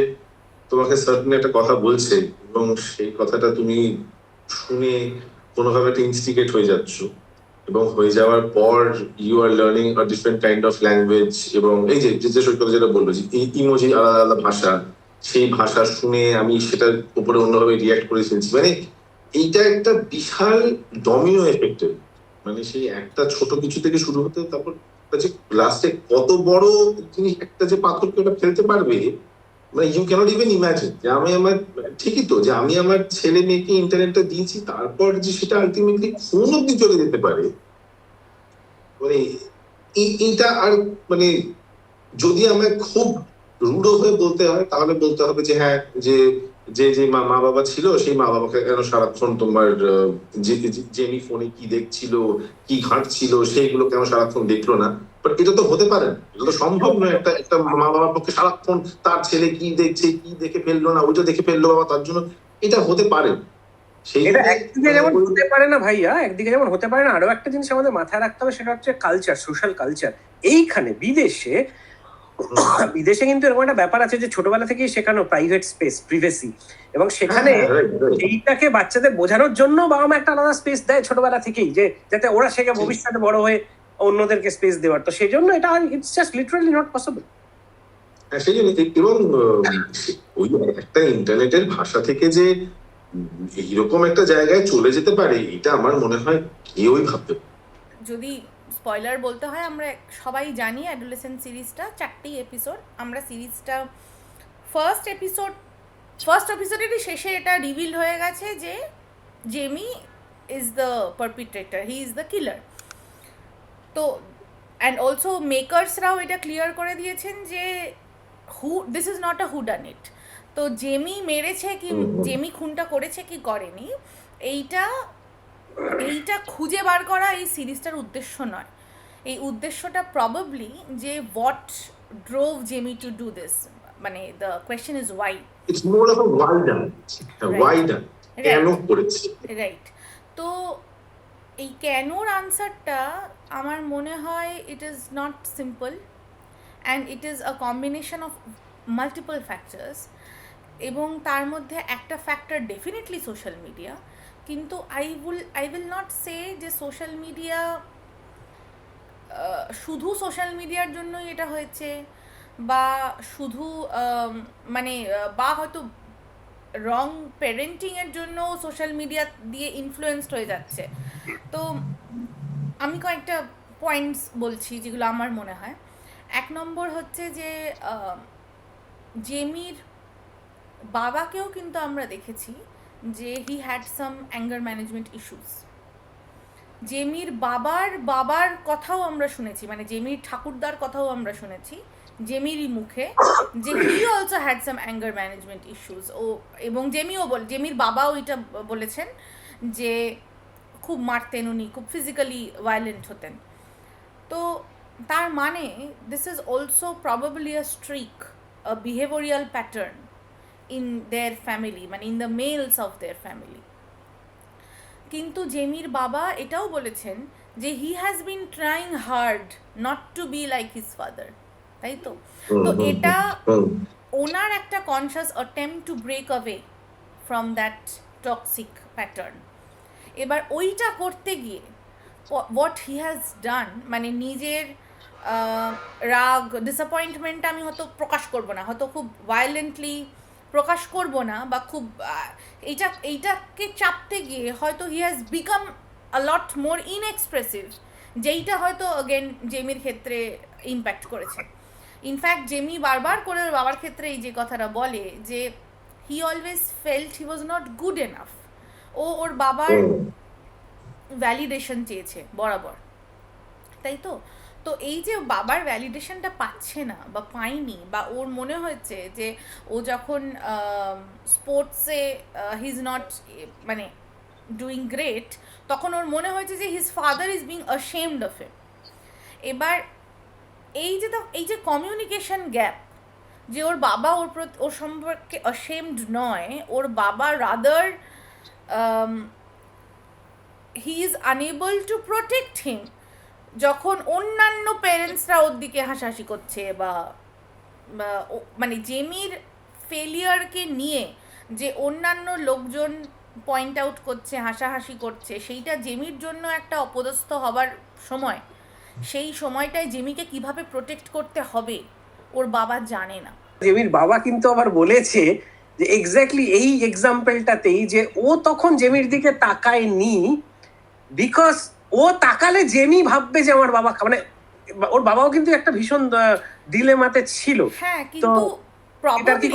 তোমাকে সার্টেন একটা কথা বলছে এবং সেই কথাটা তুমি শুনে কোনোভাবে একটা ইনস্টিগেট হয়ে যাচ্ছ, এবং হয়ে যাওয়ার পর you are learning a different kind of language, এবং এই যে সৈকত যেটা বললো যে ইমোজি, আলাদা আলাদা ভাষা, সেই ভাষা শুনে আমি সেটার উপরে অন্যভাবে রিয়াক্ট করে ফেলছি। মানে এইটা একটা বিশাল ডমিনো এফেক্টের, মানে সেই একটা ছোট কিছু থেকে শুরু হতে তারপর লাস্টে কত বড় জিনিস একটা যে পাথরকে ওটা ফেলতে পারবে, মানে ইউ ক্যানট ইভেন ইমাজিন। যে আমি আমার, ঠিকই তো, যে আমি আমার ছেলে মেয়েকে ইন্টারনেটটা দিয়েছি, তারপর যে সেটা আলটিমেটলি কোন অব্দি চলে যেতে পারে, মানে এইটা আর মানে যদি আমায় খুব রূঢ় হয়ে বলতে হয় তাহলে বলতে হবে যে হ্যাঁ, যে যে যে মা বাবা ছিল সেই মা বাবাকে কেন সারাক্ষণ তোমার জেমি ফোনে কি দেখছিল, কি ঘাঁটছিল, সেইগুলো কেন সারাক্ষণ দেখলো না। বাট এটা তো হতে পারে না, এটা তো সম্ভব নয় একটা একটা মা বাবার পক্ষে সারাক্ষণ তার ছেলে কি দেখছে, কি দেখে ফেললো না, ওইটা দেখে ফেললো বাবা, তার জন্য এটা হতে পারে না। সেই এটা একদিকে যেমন হতে পারে না ভাইয়া, একদিকে যেমন হতে পারে না, আরো একটা জিনিস আমাদের মাথায় রাখতে হবে, সেটা হচ্ছে কালচার, সোশ্যাল কালচার। এইখানে বিদেশে কিন্তু এরকম একটা ব্যাপার আছে যে ছোটবেলা থেকেই শেখানো প্রাইভেট স্পেস, প্রিভেসি, এবং সেখানে এইটাকে বাচ্চাদের বোঝানোর জন্য বাবা মা একটা আলাদা স্পেস দেয় ছোটবেলা থেকেই, যে যাতে ওরা শেখে ভবিষ্যতে বড় হয়ে অন্যদেরকে স্পেস দেওয়ার। তো সেই জন্য এটা it's just literally not possible. সেই জন্য, এবং ওই একটা ইন্টারনেটের ভাষা থেকে যে এইরকম একটা জায়গায় চলে যেতে পারে, এটা আমার মনে হয় কেউই ভাবতে। যদি স্পয়লার বলতে হয়, আমরা সবাই জানি অ্যাডোলেসেন্ট সিরিজটা 4টি এপিসোড। আমরা সিরিজটা ফার্স্ট এপিসোডেরই শেষে এটা রিভিল হয়ে গেছে যে Jamie is the perpetrator, he is the killer. তো অ্যান্ড অলসো মেকার্সরাও এটা ক্লিয়ার করে দিয়েছেন যে this is not a whodunit. তো জেমি মেরেছে কি, জেমি খুনটা করেছে কি করেনি, এইটা খুঁজে বার করা এই সিরিজটার উদ্দেশ্য নয়। এই উদ্দেশ্যটা প্রবাবলি যে what drove Jamie to do this, মানে the question is why. It's more of a whydunit, কেন করেছে, রাইট। তো এই কেনর আনসারটা আমার মনে হয় it is not simple, and it is a combination of multiple factors, এবং তার মধ্যে একটা ফ্যাক্টর ডেফিনেটলি সোশ্যাল মিডিয়া। কিন্তু আই উইল নট সে যে সোশ্যাল মিডিয়া, শুধু সোশ্যাল মিডিয়ার জন্যই এটা হয়েছে, বা শুধু মানে বা হয়তো রং প্যারেন্টিংয়ের জন্য সোশ্যাল মিডিয়া দিয়ে ইনফ্লুয়েন্সড হয়ে যাচ্ছে। তো আমি কয়েকটা পয়েন্টস বলছি যেগুলো আমার মনে হয়। 1 নম্বর হচ্ছে যে জেমির বাবাকেও কিন্তু আমরা দেখেছি যে he had some anger management issues. জেমির বাবার কথাও আমরা শুনেছি, মানে জেমির ঠাকুরদার কথাও আমরা শুনেছি জেমিরই মুখে, যে he also had some anger management issues. এবং জেমির বাবাও এটা বলেছেন যে খুব মারতেন উনি, খুব ফিজিক্যালি ভায়োলেন্ট হতেন। তো তার মানে this is also probably a streak, a behavioural pattern in their family, মানে in the males of their family. কিন্তু জেমির বাবা এটাও বলেছেন যে he has been trying hard not to be like his father, তাই তো? তো এটা ওনার একটা conscious attempt to break away from that toxic pattern. এবার ওইটা করতে গিয়ে হোয়াট হি হ্যাজ ডান, মানে নিজের রাগ ডিসঅ্যাপয়েন্টমেন্ট আমি হয়তো প্রকাশ করব না, হয়তো খুব ভায়োলেন্টলি প্রকাশ করব না, বা খুব এইটাকে চাপতে গিয়ে হয়তো হি হ্যাজ বিকাম আ লট মোর ইনএক্সপ্রেসিভ, যেইটা হয়তো অগেন জেমির ক্ষেত্রে ইম্প্যাক্ট করেছে। ইনফ্যাক্ট জেমি বারবার করে ওর বাবার ক্ষেত্রে এই যে কথাটা বলে যে he always felt he was not good enough. ওর বাবার ভ্যালিডেশন চেয়েছে বরাবর, তাই তো। তো এই যে বাবার ভ্যালিডেশনটা পাচ্ছে না বা পায়নি, বা ওর মনে হচ্ছে যে ও যখন স্পোর্টসে হি ইজ নট মানে ডুইং গ্রেট, তখন ওর মনে হয়েছে যে his father is being ashamed of him. এবার এই যে কমিউনিকেশন গ্যাপ, যে ওর বাবা ওর সম্পর্কে অ্যাশেমড নয়, ওর বাবা rather he is unable to protect him, যখন অন্যান্য প্যারেন্টসরা ওর দিকে হাসাহাসি করছে, বা মানে জেমির ফেলিয়ারকে নিয়ে যে অন্যান্য লোকজন পয়েন্ট আউট করছে, হাসাহাসি করছে, সেইটা জেমির জন্য একটা অপদস্থ হবার সময়। সেই সময়টায় জেমিকে কিভাবে প্রোটেক্ট করতে হবে ওর বাবা জানে না। জেমির বাবা কিন্তু আবার বলেছে যে এক্স্যাক্টলি এই এক্সাম্পলটাতেই যে ও তখন জেমির দিকে তাকায়নি, বিকজ ও তাকালে জেমি ভাববে যে আমার বাবা, মানে ওর বাবাও কিন্তু একটা ভীষণ ডিলেমাতে ছিল। হ্যাঁ, কিন্তু প্রবাবলি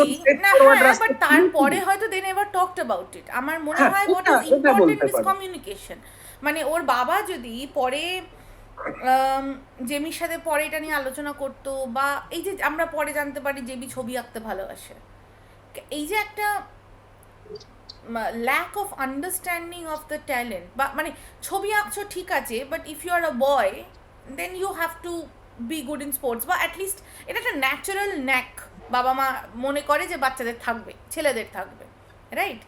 না, হ্যাঁ, বাট তারপরে হয়তো they never talked about it. আমার মনে হয় what is important is communication. মানে ওর বাবা যদি পরে জেমির সাথে পরে এটা নিয়ে আলোচনা করতো, বা এই যে আমরা পরে জানতে পারি জেমি ছবি আঁকতে ভালোবাসে, এই যে একটা lack of understanding of the talent, বা মানে ছবি আঁকছো ঠিক আছে, but if you are a boy then you have to be good in sports, বা অ্যাটলিস্ট এটা একটা ন্যাচারাল ন্যাক বাবা মা মনে করে যে বাচ্চাদের থাকবে, ছেলেদের থাকবে, রাইট?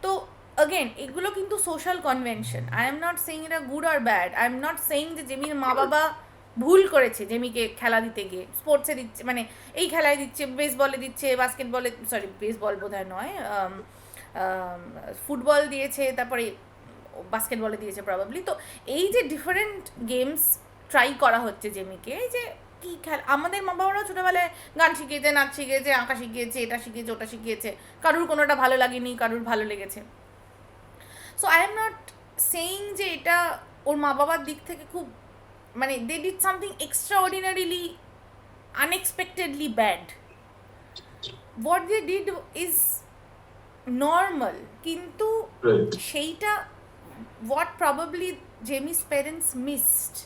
তো অগেন এগুলো কিন্তু social convention. I am not saying এটা গুড আর bad, I am not saying যে জেমির মা বাবা ভুল করেছে জেমিকে খেলা দিতে গিয়ে, স্পোর্টসে দিচ্ছে, মানে এই খেলায় দিচ্ছে, বেসবলে দিচ্ছে, বাস্কেটবলে, সরি বেসবল বোধহয় নয়, ফুটবল দিয়েছে, তারপরে বাস্কেটবলে দিয়েছে প্রবাবলি। তো এই যে ডিফারেন্ট গেমস ট্রাই করা হচ্ছে জেমিকে, যে কী খেলা, আমাদের মা বাবারাও ছোটোবেলায় গান শিখিয়েছে, নাচ শিখিয়েছে, আঁকা শিখিয়েছে, এটা শিখিয়েছে, ওটা শিখিয়েছে, কারুর কোনোটা ভালো লাগেনি, কারুর ভালো লেগেছে। So I am not saying যে এটা ওর মা বাবার দিক থেকে খুব, মানে they did something extraordinarily unexpectedly bad. What they did is normal, কিন্তু সেইটা what probably Jamie's parents missed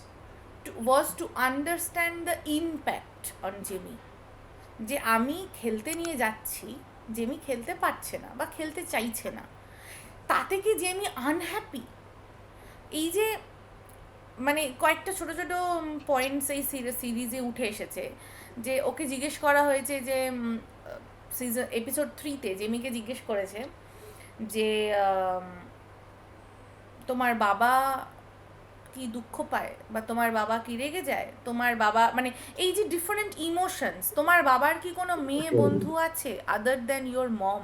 was to understand the impact on Jamie. যে আমি খেলতে নিয়ে যাচ্ছি, জেমি খেলতে পারছে না বা খেলতে চাইছে না, তাতে কি জেমি আনহ্যাপি? এই যে মানে কয়েকটা ছোট ছোট পয়েন্টস এই সিরিজে উঠে এসেছে, যে ওকে জিজ্ঞেস করা হয়েছে যে সিজন এপিসোড 3-তে জেমিকে জিজ্ঞেস করেছে যে তোমার বাবা কি দুঃখ পায়, বা তোমার বাবা কি রেগে যায়, তোমার বাবা, মানে এই যে ডিফারেন্ট ইমোশনস, তোমার বাবার কি কোনো মেয়ে বন্ধু আছে আদার দ্যান ইয়োর মম?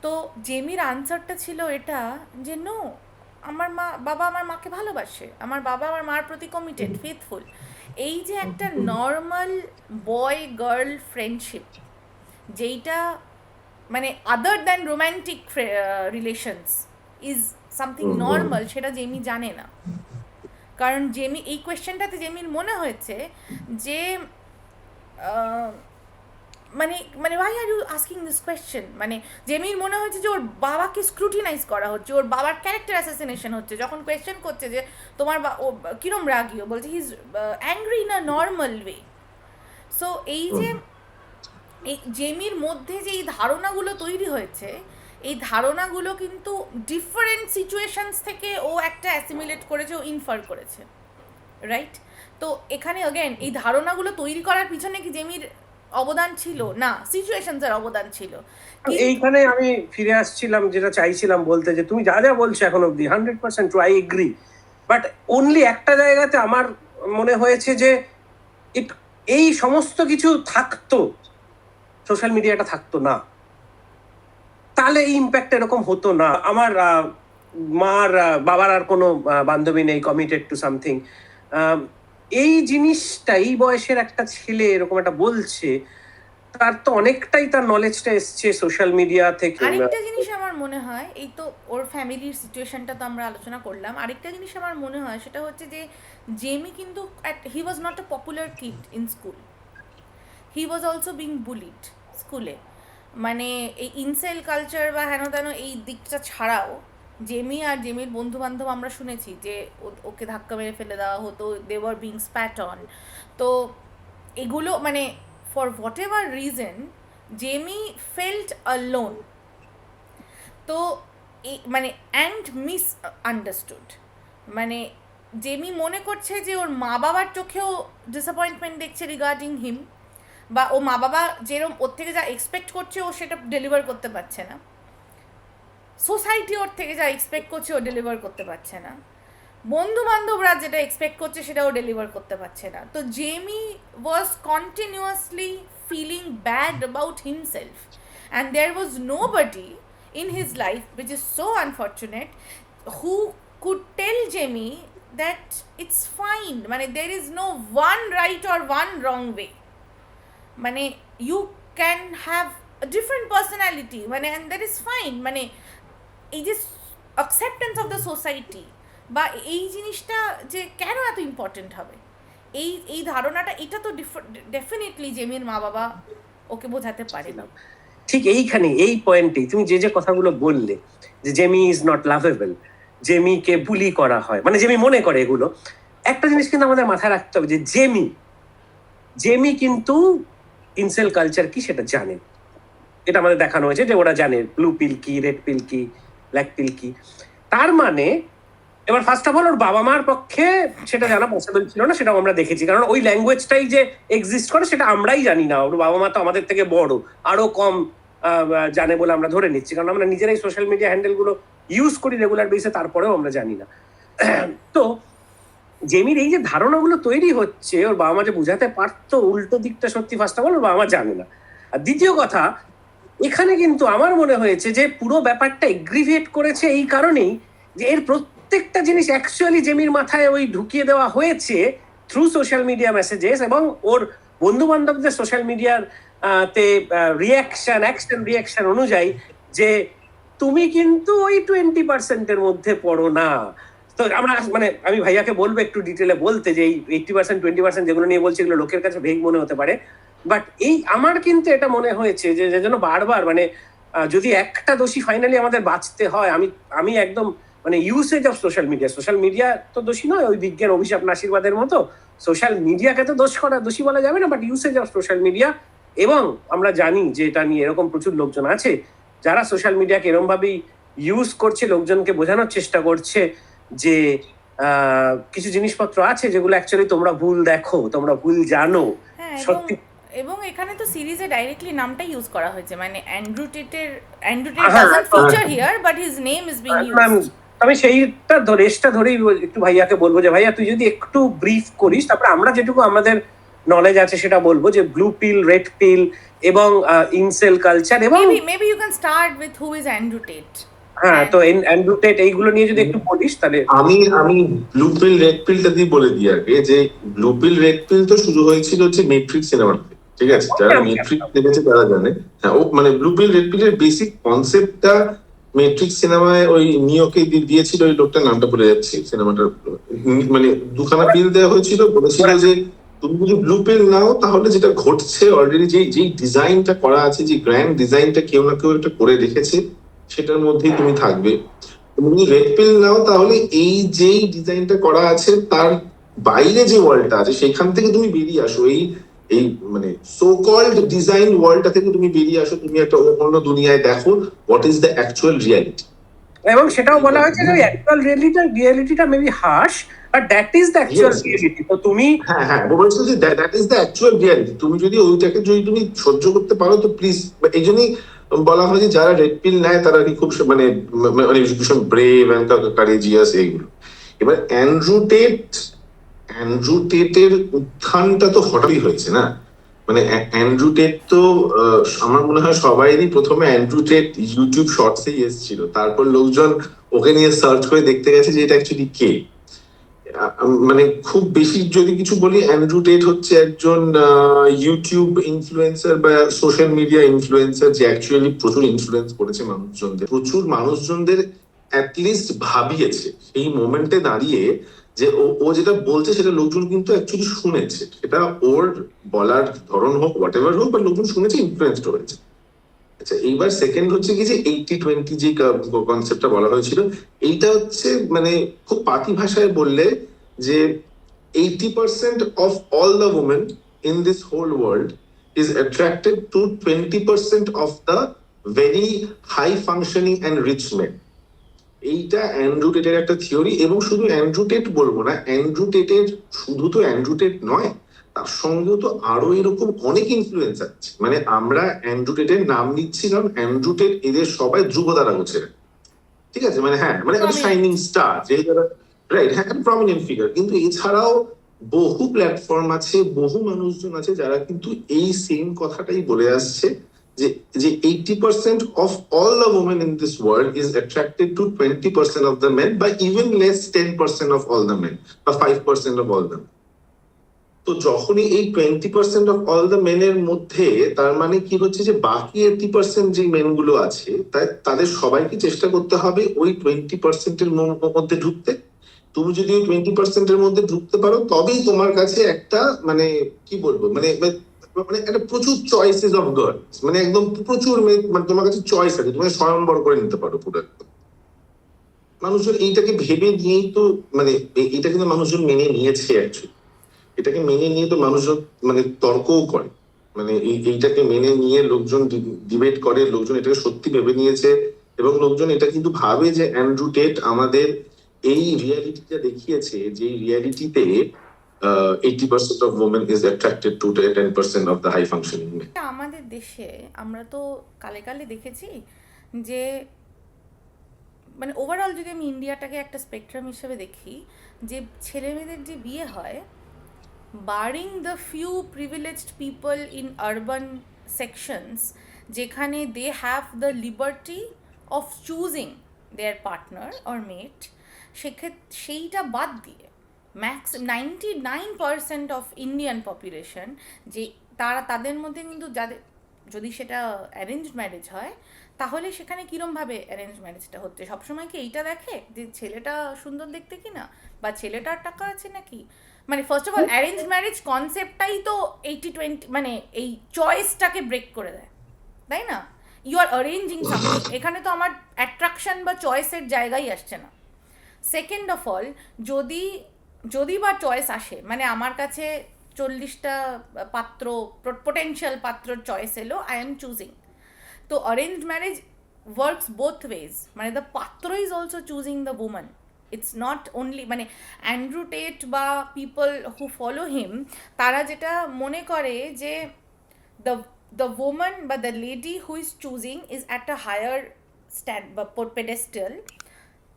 তো জেমির আনসারটা ছিল এটা যে নো, আমার বাবা আমার মাকে ভালোবাসে, আমার বাবা আমার মার প্রতি কমিটেড, ফেথফুল। এই যে একটা নর্মাল বয় গার্ল ফ্রেন্ডশিপ, যেইটা মানে other than romantic relations is something normal, সেটা জেমি জানে না। কারণ জেমি এই কোয়েশ্চেনটাতে জেমির মনে হয়েছে যে মানে মানে why are you asking this question, মানে জেমির মনে হচ্ছে যে ওর বাবাকে স্ক্রুটিনাইজ করা হচ্ছে, ওর বাবার ক্যারেক্টার অ্যাসাসিনেশন হচ্ছে, যখন কোয়েশ্চেন করছে যে তোমার ও কিরম রাগিও, বলছে he is angry in a normal way. So এই যে এই জেমির মধ্যে যে এই ধারণাগুলো তৈরি হয়েছে, এই ধারণাগুলো কিন্তু ডিফারেন্ট সিচুয়েশনস থেকে ও একটা অ্যাসিমিলেট করেছে, ও ইনফার করেছে, রাইট? তো এখানে অগেন এই ধারণাগুলো তৈরি করার পিছনে কি জেমির অবদান ছিল? না, সিচুয়েশনসের অবদান ছিল। এইখানে আমি ফিরে আসছিলাম, যেটা চাইছিলাম বলতে, যে তুমি যা যা বলছো এখন অব্দি 100% true, I agree, but only একটা জায়গাতে আমার মনে হয়েছে যে এই সমস্ত কিছু থাকতো, সোশ্যাল মিডিয়াটা থাকতো না, তাহলে এই ইম্প্যাক্ট এরকম হতো না। আমার মার বাবার আর কোনো বান্ধবী নেই, কমিটেড টু সামথিং। এই জিনিসটা এই বয়সের একটা ছেলে এরকম একটা বলছে, তার তো অনেকটাই তার নলেজটা এসছে সোশ্যাল মিডিয়া থেকে। আরেকটা জিনিস আমার মনে হয়, এই তো ওর ফ্যামিলির সিচুয়েশনটা তো আমরা আলোচনা করলাম, আরেকটা জিনিস আমার মনে হয় সেটা হচ্ছে যে জেমি কিন্তু he was not a popular kid in school, he was also being bullied স্কুলে। মানে এই ইনসেল কালচার বা হেন তেন এই দিকটা ছাড়াও জেমি আর জেমির বন্ধু বান্ধব আমরা শুনেছি যে ওকে ধাক্কা মেরে ফেলে দেওয়া হতো, they were being spat on. তো এগুলো মানে for what ever reason Jamie felt alone. তো মানে অ্যান্ড মিস আন্ডারস্টুড, মানে জেমি মনে করছে যে ওর মা বাবার চোখেও ডিসঅ্যাপয়েন্টমেন্ট দেখছে রিগার্ডিং হিম, বা ও মা বাবা যেরকম ওর থেকে যা এক্সপেক্ট করছে ও সেটা ডেলিভার করতে পারছে না, সোসাইটি ওর থেকে যা এক্সপেক্ট করছে ও ডেলিভার করতে পারছে না, বন্ধু বান্ধবরা যেটা এক্সপেক্ট করছে সেটাও ডেলিভার করতে পারছে না। তো Jamie was continuously feeling bad about himself, and there was nobody in his life, which is so unfortunate, who could tell Jamie that it's fine, মানে there is no one right or one wrong way, মানে you can have a different personality, মানে and that is fine, মানে এই যে acceptance of the society বা এই জিনিসটা যে কেন এত ইম্পর্টেন্ট হবে, এই ধারণাটা, এটা তো ডেফিনেটলি জেমির মা বাবা ওকে বোঝাতে পারে না। ঠিক এইখানে এই পয়েন্টেই তুমি যে যে কথাগুলো বললে যে জেমি ইজ নট লাভেবল, জেমিকে বুলি করা হয়, মানে জেমি মনে করে এগুলো, একটা জিনিস কিন্তু আমাদের মাথায় রাখতে হবে যে জেমি কিন্তু ইনসেল কালচার কি সেটা জানে, এটা আমাদের দেখানো হয়েছে যে ওরা জানে ব্লু পিল কি, রেড পিল কি, ব্ল্যাক পিল কি। তার মানে এবার ফার্স্ট অফ অল ওর বাবা মার পক্ষে সেটা জানা পসিবল ছিল না, সেটাও আমরা দেখেছি, কারণ ওই ল্যাঙ্গুয়েজটাই যে এক্সিস্ট করে সেটা আমরাই জানি না, ওর বাবা মা তো আমাদের থেকে বড়, আরো কম জানে বলে আমরা ধরে নিচ্ছি, কারণ আমরা নিজেরাই সোশ্যাল মিডিয়া হ্যান্ডেল গুলো ইউজ করি রেগুলার বেসে, তারপরেও আমরা জানি না। তো জেমির এই যে ধারণাগুলো তৈরি হচ্ছে, ওর বাবা মা যে বুঝাতে পারতো, উল্টো দিকটা সত্যি ফার্স্ট অফ অল ওর বাবা মা জানে না। আর দ্বিতীয় কথা, এখানে কিন্তু আমার মনে হয়েছে যে পুরো ব্যাপারটা এগ্রিভেট করেছে এই কারণেই যে এর প্রত্যেকটা জিনিস অ্যাকচুয়ালি জেমির মাথায় ওই ঢুকিয়ে দেওয়া হয়েছে থ্রু সোশ্যাল মিডিয়া মেসেজেস, এবং ওর বন্ধু বান্ধবদের সোশ্যাল মিডিয়ার তে অ্যাকশন রিয়াকশন অনুযায়ী যে তুমি কিন্তু ওই 20% মধ্যে পড়ো না। তো আমরা মানে আমি ভাইয়াকে বলবো একটু ডিটেলে বলতে যে এই 80% 20% যেগুলো নিয়ে বলছে এগুলো লোকের কাছে ভেগ মনে হতে পারে, বাট এই আমার কিন্তু এটা মনে হয়েছে যে যেন বারবার মানে যদি একটা দোষী ফাইনালি আমাদের বাঁচতে হয়, আমি একদম মানে ইউসেজ অফ সোশ্যাল মিডিয়া তো দোষী নয়, ওই বিজ্ঞান অভিশাপ আশীর্বাদের মতো সোশ্যাল মিডিয়াকে তো দোষী বলা যাবে না, but usage of social media. এবং আমরা জানি যে এটা নিয়ে এরকম প্রচুর লোকজন আছে যারা সোশ্যাল মিডিয়াকে এরকম ভাবেই ইউজ করছে, লোকজনকে বোঝানোর চেষ্টা করছে যে কিছু জিনিসপত্র আছে যেগুলো অ্যাকচুয়ালি তোমরা ভুল দেখো, তোমরা ভুল জানো। সত্যি, এবং এখানে তো সিরিজে ডাইরেক্টলি নামটা ইউজ করা হয়েছে, মানে Andrew TET doesn't feature here but his name is being used. আমি সেইটা রেসটা ধরেই একটু ভাইয়াকে বলবো যে ভাইয়া তুই যদি একটু ব্রিফ করিস, তারপরে আমরা যেটুকু আমাদের নলেজ আছে সেটা বলবো, যে ব্লু পিল, রেড পিল এবং ইনসেল কালচার, এবং maybe you can start with who is Andrew Tate. হ্যাঁ, তো অ্যান্ড্রু টেট এইগুলো নিয়ে যদি একটু বলিস তাহলে। আমি ব্লু পিল রেড পিলটা দিয়ে বলে দিই আগে, যে ব্লু পিল রেড পিল তো শুরু হয়েছিল হচ্ছে ম্যাট্রিক্স সিনেমা থেকে, ঠিক আছে? যারা ম্যাট্রিক্স দেখেছে তারা জানে। হ্যাঁ, ও মানে ব্লু পিল রেড পিলের বেসিক কনসেপ্টটা ম্যাট্রিক্স সিনেমায় ওই নিওকে দিয়েছিল, ওই লোকটার নামটা ভুলে যাচ্ছি, সিনেমাটার মানে দুখানা পিল দেওয়া হয়েছিল, বলেছিল যে তুমি যদি ব্লু পিল নাও তাহলে যেটা ঘটছে অলরেডি যেই ডিজাইনটা করা আছে, যে গ্র্যান্ড ডিজাইনটা কেউ না কেউ একটা করে রেখেছে, সেটার মধ্যেই তুমি থাকবে। তুমি যদি রেড পিল নাও তাহলে এই যেই ডিজাইনটা করা আছে তার বাইরে যে ওয়ার্ল্ডটা আছে সেখান থেকে তুমি বেরিয়ে আসো, এই মানে সো কল্ড ডিজাইন ওয়ার্ল্ডটা থেকে তুমি বেরিয়ে আসো, তুমি একটা অন্য দুনিয়ায় দেখো what is the actual reality. এবং সেটাও বলা হয়েছে যে অ্যাকচুয়াল রিয়ালিটিটা maybe harsh, but that is the actual reality. তো তুমি হ্যাঁ বলছো যে that is the actual reality, তুমি যদি ওইটাকে যদি তুমি সহ্য করতে পারো তো প্লিজ। এই জন্যই বলা হয় যে যারা রেড পিল নেয় তারা খুব মানে ভীষণ ব্রেভ এন্ড কারেজিয়াস এইগুলো। এবার অ্যান্ড্রু টেটের উত্থানটা তো হঠাৎই হয়েছে না, মানে অ্যান্ড্রু টেট তো আমার মনে হয় সবাইরই প্রথমে অ্যান্ড্রু টেট ইউটিউব শর্টসেই এসেছিল, তারপর লোকজন ওকে নিয়ে সার্চ করে দেখতে গেছে যে এটা অ্যাকচুয়ালি কে। মানে খুব বেশি যদি কিছু বলি, অ্যান্ড্রু টেট হচ্ছে একজন ইউটিউব ইনফ্লুয়েন্সার বা সোশ্যাল মিডিয়া ইনফ্লুয়েন্সার যে অ্যাকচুয়ালি প্রচুর ইনফ্লুয়েন্স করেছে মানুষজনদের, প্রচুর মানুষজনদের অ্যাটলিস্ট ভাবিয়েছে এই মোমেন্টে দাঁড়িয়ে যে ও যেটা বলছে সেটা লোকজন কিন্তু অ্যাকচুয়ালি শুনেছে, সেটা ওর বলার ধরন হোক হোয়াট এভার হোক, বা লোকজন শুনেছে, ইনফ্লুয়েন্সড হয়েছে। আচ্ছা, এইবার সেকেন্ড হচ্ছে কি যে 80-20 যে কনসেপ্টটা বলা হয়েছিল, এইটা হচ্ছে মানে খুব পাতি ভাষায় বললে যে 80% of all the women in this whole world is attracted to 20% of the very high functioning and rich men. এইটা অ্যান্ড্রু টেটের একটা থিওরি, এবং শুধু অ্যান্ড্রু টেট বলবো না, অ্যান্ড্রু টেটের শুধু তো অ্যান্ড্রু টেট নয়, তার সঙ্গেও তো আরো এরকম অনেক ইনফ্লুয়েন্স আছে। মানে আমরা অ্যান্ড্রু টেটের নাম নিচ্ছি কারণ অ্যান্ড্রু টেট এদের সবাই ধ্রুবতারা হচ্ছে, ঠিক আছে, মানে হ্যাঁ, মানে একটা শাইনিং স্টার, যে যারা রাইট, হ্যাঁ, প্রমিনেন্ট ফিগার, কিন্তু এছাড়াও বহু প্ল্যাটফর্ম আছে, বহু মানুষজন আছে যারা কিন্তু এই সেম কথাটাই বলে আসছে যে যে 80% of all the women in this world is attracted to 20% of the men, বা even less 10% of all the men, বা 5% of all the men। তো যখনই এই 20% অফ অল দ্য মেনের মধ্যে, তার মানে কি হচ্ছে যে বাকি 80% যে মেন গুলো আছে তাদের সবাইকে চেষ্টা করতে হবে ওই 20% এর মধ্যে ঢুকতে। তুমি যদি ওই 20% এর মধ্যে ঢুকতে পারো, তবেই তোমার কাছে একটা মানে কি বলবো, মানে মানে একটা প্রচুর চয়েসেস অফ গার্লস, মানে একদম প্রচুর মানে তোমার কাছে চয়েস আছে, তুমি স্বয়ংবর করে নিতে পারো পুরো একদম। মানুষজন এইটাকে ভেবে নিয়েই তো মানে এটা কিন্তু মানুষজন মেনে নিয়েছে অ্যাকচুয়ালি, এটাকে মেনে নিয়ে তো মানুষজন মানে তর্কও করে, মানে এইটাকে মেনে নিয়ে লোকজন ডিবেট করে, লোকজন এটাকে সত্যি ভেবে নিয়েছে, এবং লোকজন এটা কিন্তু ভাবে যে অ্যান্ড্রু টেট আমাদের এই রিয়ালিটিটা দেখিয়েছে, যে রিয়ালিটিতে 80% of women is attracted to 10% of the high functioning men। আমাদের দেশে আমরা তো কালে কালে দেখেছি যে মানে ওভারঅল যদি আমি ইন্ডিয়াটাকে একটা স্পেকট্রাম হিসেবে দেখি, যে ছেলে মেয়েদের যে বিয়ে হয়, barring the few privileged people in urban sections, যেখানে they have the liberty of choosing their partner or mate, সেইটা বাদ দিয়ে ম্যাক্স 99% অফ ইন্ডিয়ান পপুলেশন, যে তাদের মধ্যে কিন্তু যাদের যদি সেটা অ্যারেঞ্জ ম্যারেজ হয়, তাহলে সেখানে কীরমভাবে অ্যারেঞ্জ ম্যারেজটা হচ্ছে, সবসময় কি এইটা দেখে যে ছেলেটা সুন্দর দেখতে কিনা, বা ছেলেটার টাকা আছে নাকি। মানে first of all arrange marriage কনসেপ্টটাই তো 80-20 মানে এই চয়েসটাকে ব্রেক করে দেয়, তাই না? ইউ আর অ্যারেঞ্জিং সামথিং, এখানে তো আমার অ্যাট্রাকশন বা চয়েসের জায়গায় আসছে না। সেকেন্ড অফ অল, যদি বা চয়েস আসে, মানে আমার কাছে 40টা পাত্র, পোটেনশিয়াল পাত্রর চয়েস এলো, আই এম চুজিং। তো arrange marriage works both ways, মানে the patra is also choosing the women, it's not only মানে অ্যান্ড্রু টেট বা পিপল হু ফলো হিম, তারা যেটা মনে করে যে দ্য ওম্যান বা the lady who is choosing is at a higher stand বা পেডেস্টাল,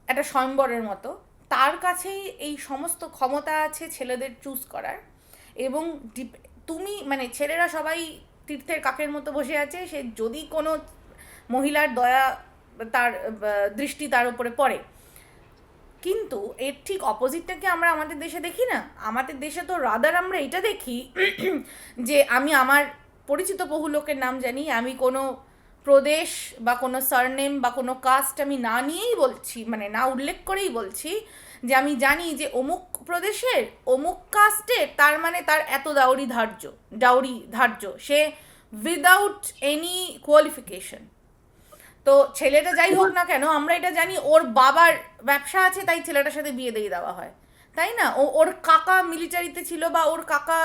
একটা স্বয়ংবরের মতো, তার কাছেই এই সমস্ত ক্ষমতা আছে ছেলেদের চুজ করার। এবং তুমি মানে ছেলেরা সবাই তীর্থের কাকের মতো বসে আছে, সে যদি কোনো মহিলার দয়া তার দৃষ্টি তার উপরে পড়ে। কিন্তু এর ঠিক অপোজিটটাকে আমরা আমাদের দেশে দেখি না। আমাদের দেশে তো রাদার আমরা এটা দেখি যে আমি আমার পরিচিত বহু লোকের নাম জানি, আমি কোনো প্রদেশ বা কোনো সারনেম বা কোনো কাস্ট আমি না নিয়েই বলছি, মানে না উল্লেখ করেই বলছি যে আমি জানি যে অমুক প্রদেশের অমুক কাস্টের, তার মানে তার এত ডাউরি ধার্য, সে উইদাউট এনি কোয়ালিফিকেশন। তো ছেলেটা যাই হোক না কেন, আমরা এটা জানি ওর বাবার ব্যবসা আছে তাই ছেলেটার সাথে বিয়ে দিয়ে দেওয়া হয়, তাই না? ওর কাকা মিলিটারিতে ছিল বা ওর কাকা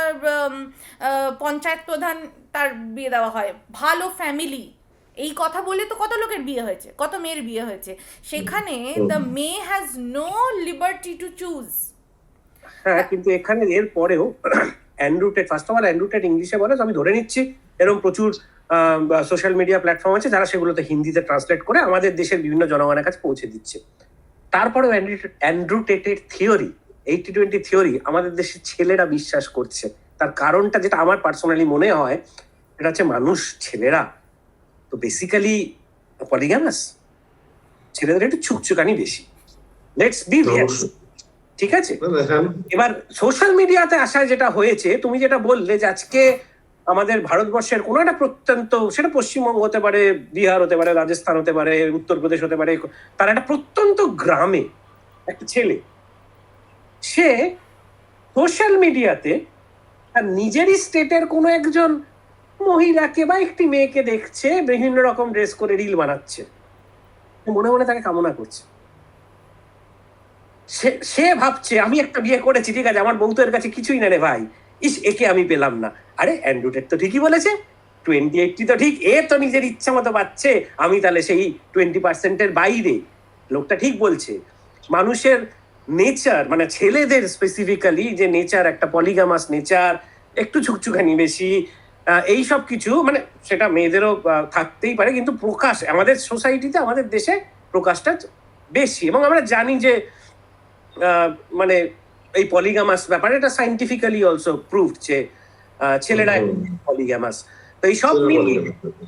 পঞ্চায়েত প্রধান, তার বিয়ে দেওয়া হয়, ভালো ফ্যামিলি, এই কথা বলে তো কত লোকের বিয়ে হয়েছে, কত মেয়ের বিয়ে হয়েছে। সেখানে the meye has no liberty to choose. হ্যাঁ, কিন্তু এখানে এর পরেও Andrew Tate, first of all Andrew Tate ইংলিশে বলে, আমি ধরে নিচ্ছি এরকম প্রচুর সোশ্যাল মিডিয়া প্ল্যাটফর্ম আছে যারা সেগুলোতে হিন্দিতে ট্রান্সলেট করে আমাদের দেশের বিভিন্ন জনগণের কাছে পৌঁছে দিচ্ছে। তারপরেও অ্যান্ড্রু টেটের থিওরি, 80-20 থিওরি আমাদের দেশের ছেলেরা বিশ্বাস করছে, তার কারণটা যেটা আমার পার্সোনালি মনে হয় এটা হচ্ছে মানুষ ছেলেরা তো বেসিক্যালি পলিগামাস, ছেলেদের একটু ছুকছুকানি বেশি, লেটস বি ঠিক আছে। এবার সোশ্যাল মিডিয়াতে আসায় যেটা হয়েছে, তুমি যেটা বললে যে আজকে আমাদের ভারতবর্ষের কোনো একটা প্রত্যন্ত, সেটা পশ্চিমবঙ্গ হতে পারে, বিহার হতে পারে, রাজস্থান হতে পারে, উত্তরপ্রদেশ হতে পারে, তার একটা প্রত্যন্ত গ্রামে একটা ছেলে, সে সোশ্যাল মিডিয়াতে তার নিজেরই স্টেটের কোনো একজন মহিলাকে বা একটি মেয়েকে দেখছে বিভিন্ন রকম ড্রেস করে রিল বানাচ্ছে, মনে মনে তাকে কামনা করছে। সে ভাবছে আমি একটা বিয়ে করেছি, ঠিক আছে, আমার বউ তো এর কাছে কিছুই না রে ভাই, ইস একে আমি পেলাম না। আরে অ্যান্ড্রু টেট তো ঠিকই বলেছে, 20-80 তো ঠিক, এ তো নিজের ইচ্ছা মতো পাচ্ছে, আমি তাহলে সেই 20%-এর বাইরে। লোকটা ঠিক বলছে। মানুষের নেচার, মানে ছেলেদের স্পেসিফিক্যালি যে নেচার, একটা পলিগামাস নেচার, একটু ছুকছুকানি বেশি, এই সব কিছু, মানে সেটা মেয়েদেরও থাকতেই পারে, কিন্তু প্রকাশ আমাদের সোসাইটিতে, আমাদের দেশে প্রকাশটা বেশি। এবং আমরা জানি যে মানে এই পলিগামাস ব্যাপারে এটা সাইন্টিফিক্যালি অলসো প্রুভড যে ছেলেরা পলিগামাস। তো এই সব মিলিয়ে,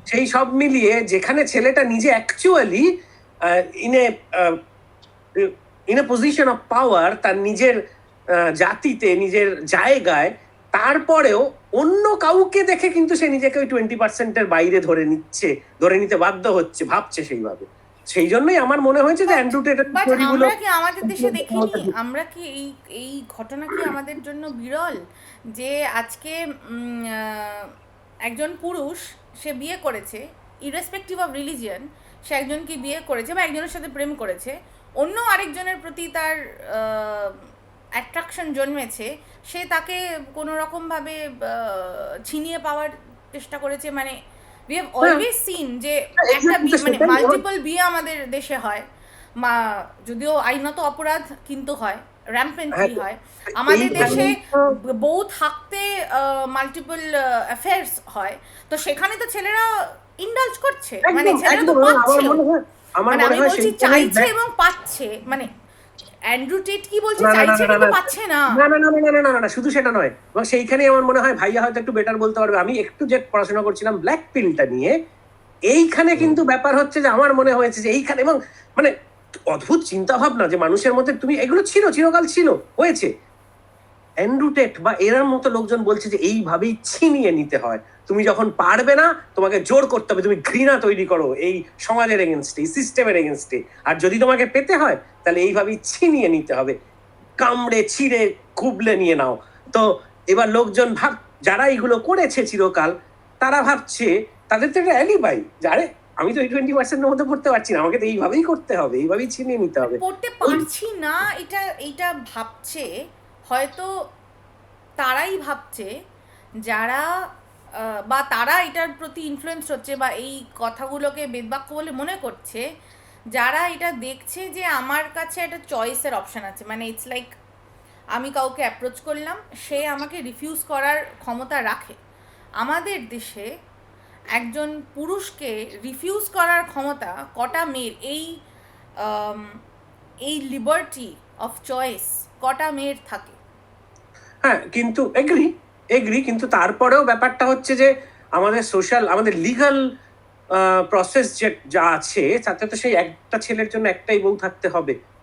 সেই সব মিলিয়ে যেখানে ছেলেটা নিজে actually in a position of power, তার নিজের জাতিতে, নিজের জায়গায়, তারপরেও অন্য কাউকে দেখে কিন্তু সে নিজেকে ওই 20%-এর বাইরে ধরে নিতে বাধ্য হচ্ছে, ভাবছে সেইভাবে। সেই জন্যই আমার মনে হয়েছে যে অ্যান্ড্রু টেটের স্টোরিগুলো আমরা কি আমাদের দেশে দেখিনি, আমরা কি এই ঘটনা কি আমাদের জন্য বিরল যে আজকে একজন পুরুষ সে বিয়ে করেছে, ইরেসপেক্টিভ অফ রিলিজিয়ন, সে একজনকে বিয়ে করেছে বা একজনের সাথে প্রেম করেছে, অন্য আরেকজনের প্রতি তার অ্যাট্রাকশন জন্মেছে, সে তাকে কোনো রকমভাবে ছিনিয়ে পাওয়ার চেষ্টা করেছে। মানে we have always seen যে একটা মানে মাল্টিপল বিয়ে আমাদের দেশে হয়, যদিও আইনত অপরাধ কিন্তু হয়, র্যাম্পেন্টলি হয় আমাদের দেশে, বউ থাকতে মাল্টিপল অ্যাফেয়ার্স হয়, তো সেখানে তো ছেলেরা ইন্ডালজ করছে, মানে ছেলেরা তো পাচ্ছে, মানে আমি বলছি চাইছে এবং পাচ্ছে। মানে অ্যান্ড্রু টেট কি বলছে, চাইছে কিন্তু পাচ্ছে না। না, শুধু সেটা নয়, এবং সেইখানে আমার মনে হয় ভাইয়া হয়তো একটু বেটার বলতে পারবে। আমি একটু যে পড়াশোনা করছিলাম ব্ল্যাক পিলটা নিয়ে, এইখানে কিন্তু ব্যাপার হচ্ছে যে আমার মনে হয়েছে যে এইখানে, এবং মানে অদ্ভুত চিন্তা ভাবনা যে মানুষের মধ্যে, তুমি এগুলো ছিল, চিরকাল ছিল, হয়েছে। অ্যান্ড্রু টেট বা এরার মতো লোকজন বলছে যে এইভাবেই ছিনিয়ে নিতে হয়, তুমি যখন পারবে না তোমাকে জোর করতে হবে, তুমি ঘৃণা তৈরি করো এই সমাজের এগেনস্টে, এই সিস্টেমের এগেনস্টে, আর যদি তোমাকে পেতে হয় তাহলে এইভাবেই ছিনিয়ে নিতে হবে, কামড়ে ছিঁড়ে কুবলে নিয়ে নাও। তো এবার লোকজন যারা এইগুলো করেছে চিরকাল, তারা ভাবছে তাদের তো একটা অ্যালিবাই, যারে আমি তো এই 20%-এর মধ্যে পড়তে পারছি না, আমাকে তো এইভাবেই করতে হবে, এইভাবেই ছিনিয়ে নিতে হবে। পড়তে পারছি না এটা ভাবছে, হয়তো তারাই ভাবছে যারা বা তারা এটার প্রতি ইনফ্লুয়েন্স হচ্ছে বা এই কথাগুলোকে বেদবাক্য বলে মনে করছে, যারা এটা দেখছে যে আমার কাছে একটা চয়েসের অপশান আছে। মানে ইটস লাইক আমি কাউকে অ্যাপ্রোচ করলাম, সে আমাকে রিফিউজ করার ক্ষমতা রাখে। আমাদের দেশে একজন পুরুষকে রিফিউজ করার ক্ষমতা কটা মেয়ের, এই লিবার্টি অফ চয়েস কটা মেয়ের থাকে? হ্যাঁ, কিন্তু এগ্রি, কিন্তু তারপরেও ব্যাপারটা হচ্ছে যে আমাদের সোশ্যাল, আমাদের লিগাল প্রসেস যা আছে, তাতে তো সেই একটা ছেলের জন্য একটাই বউ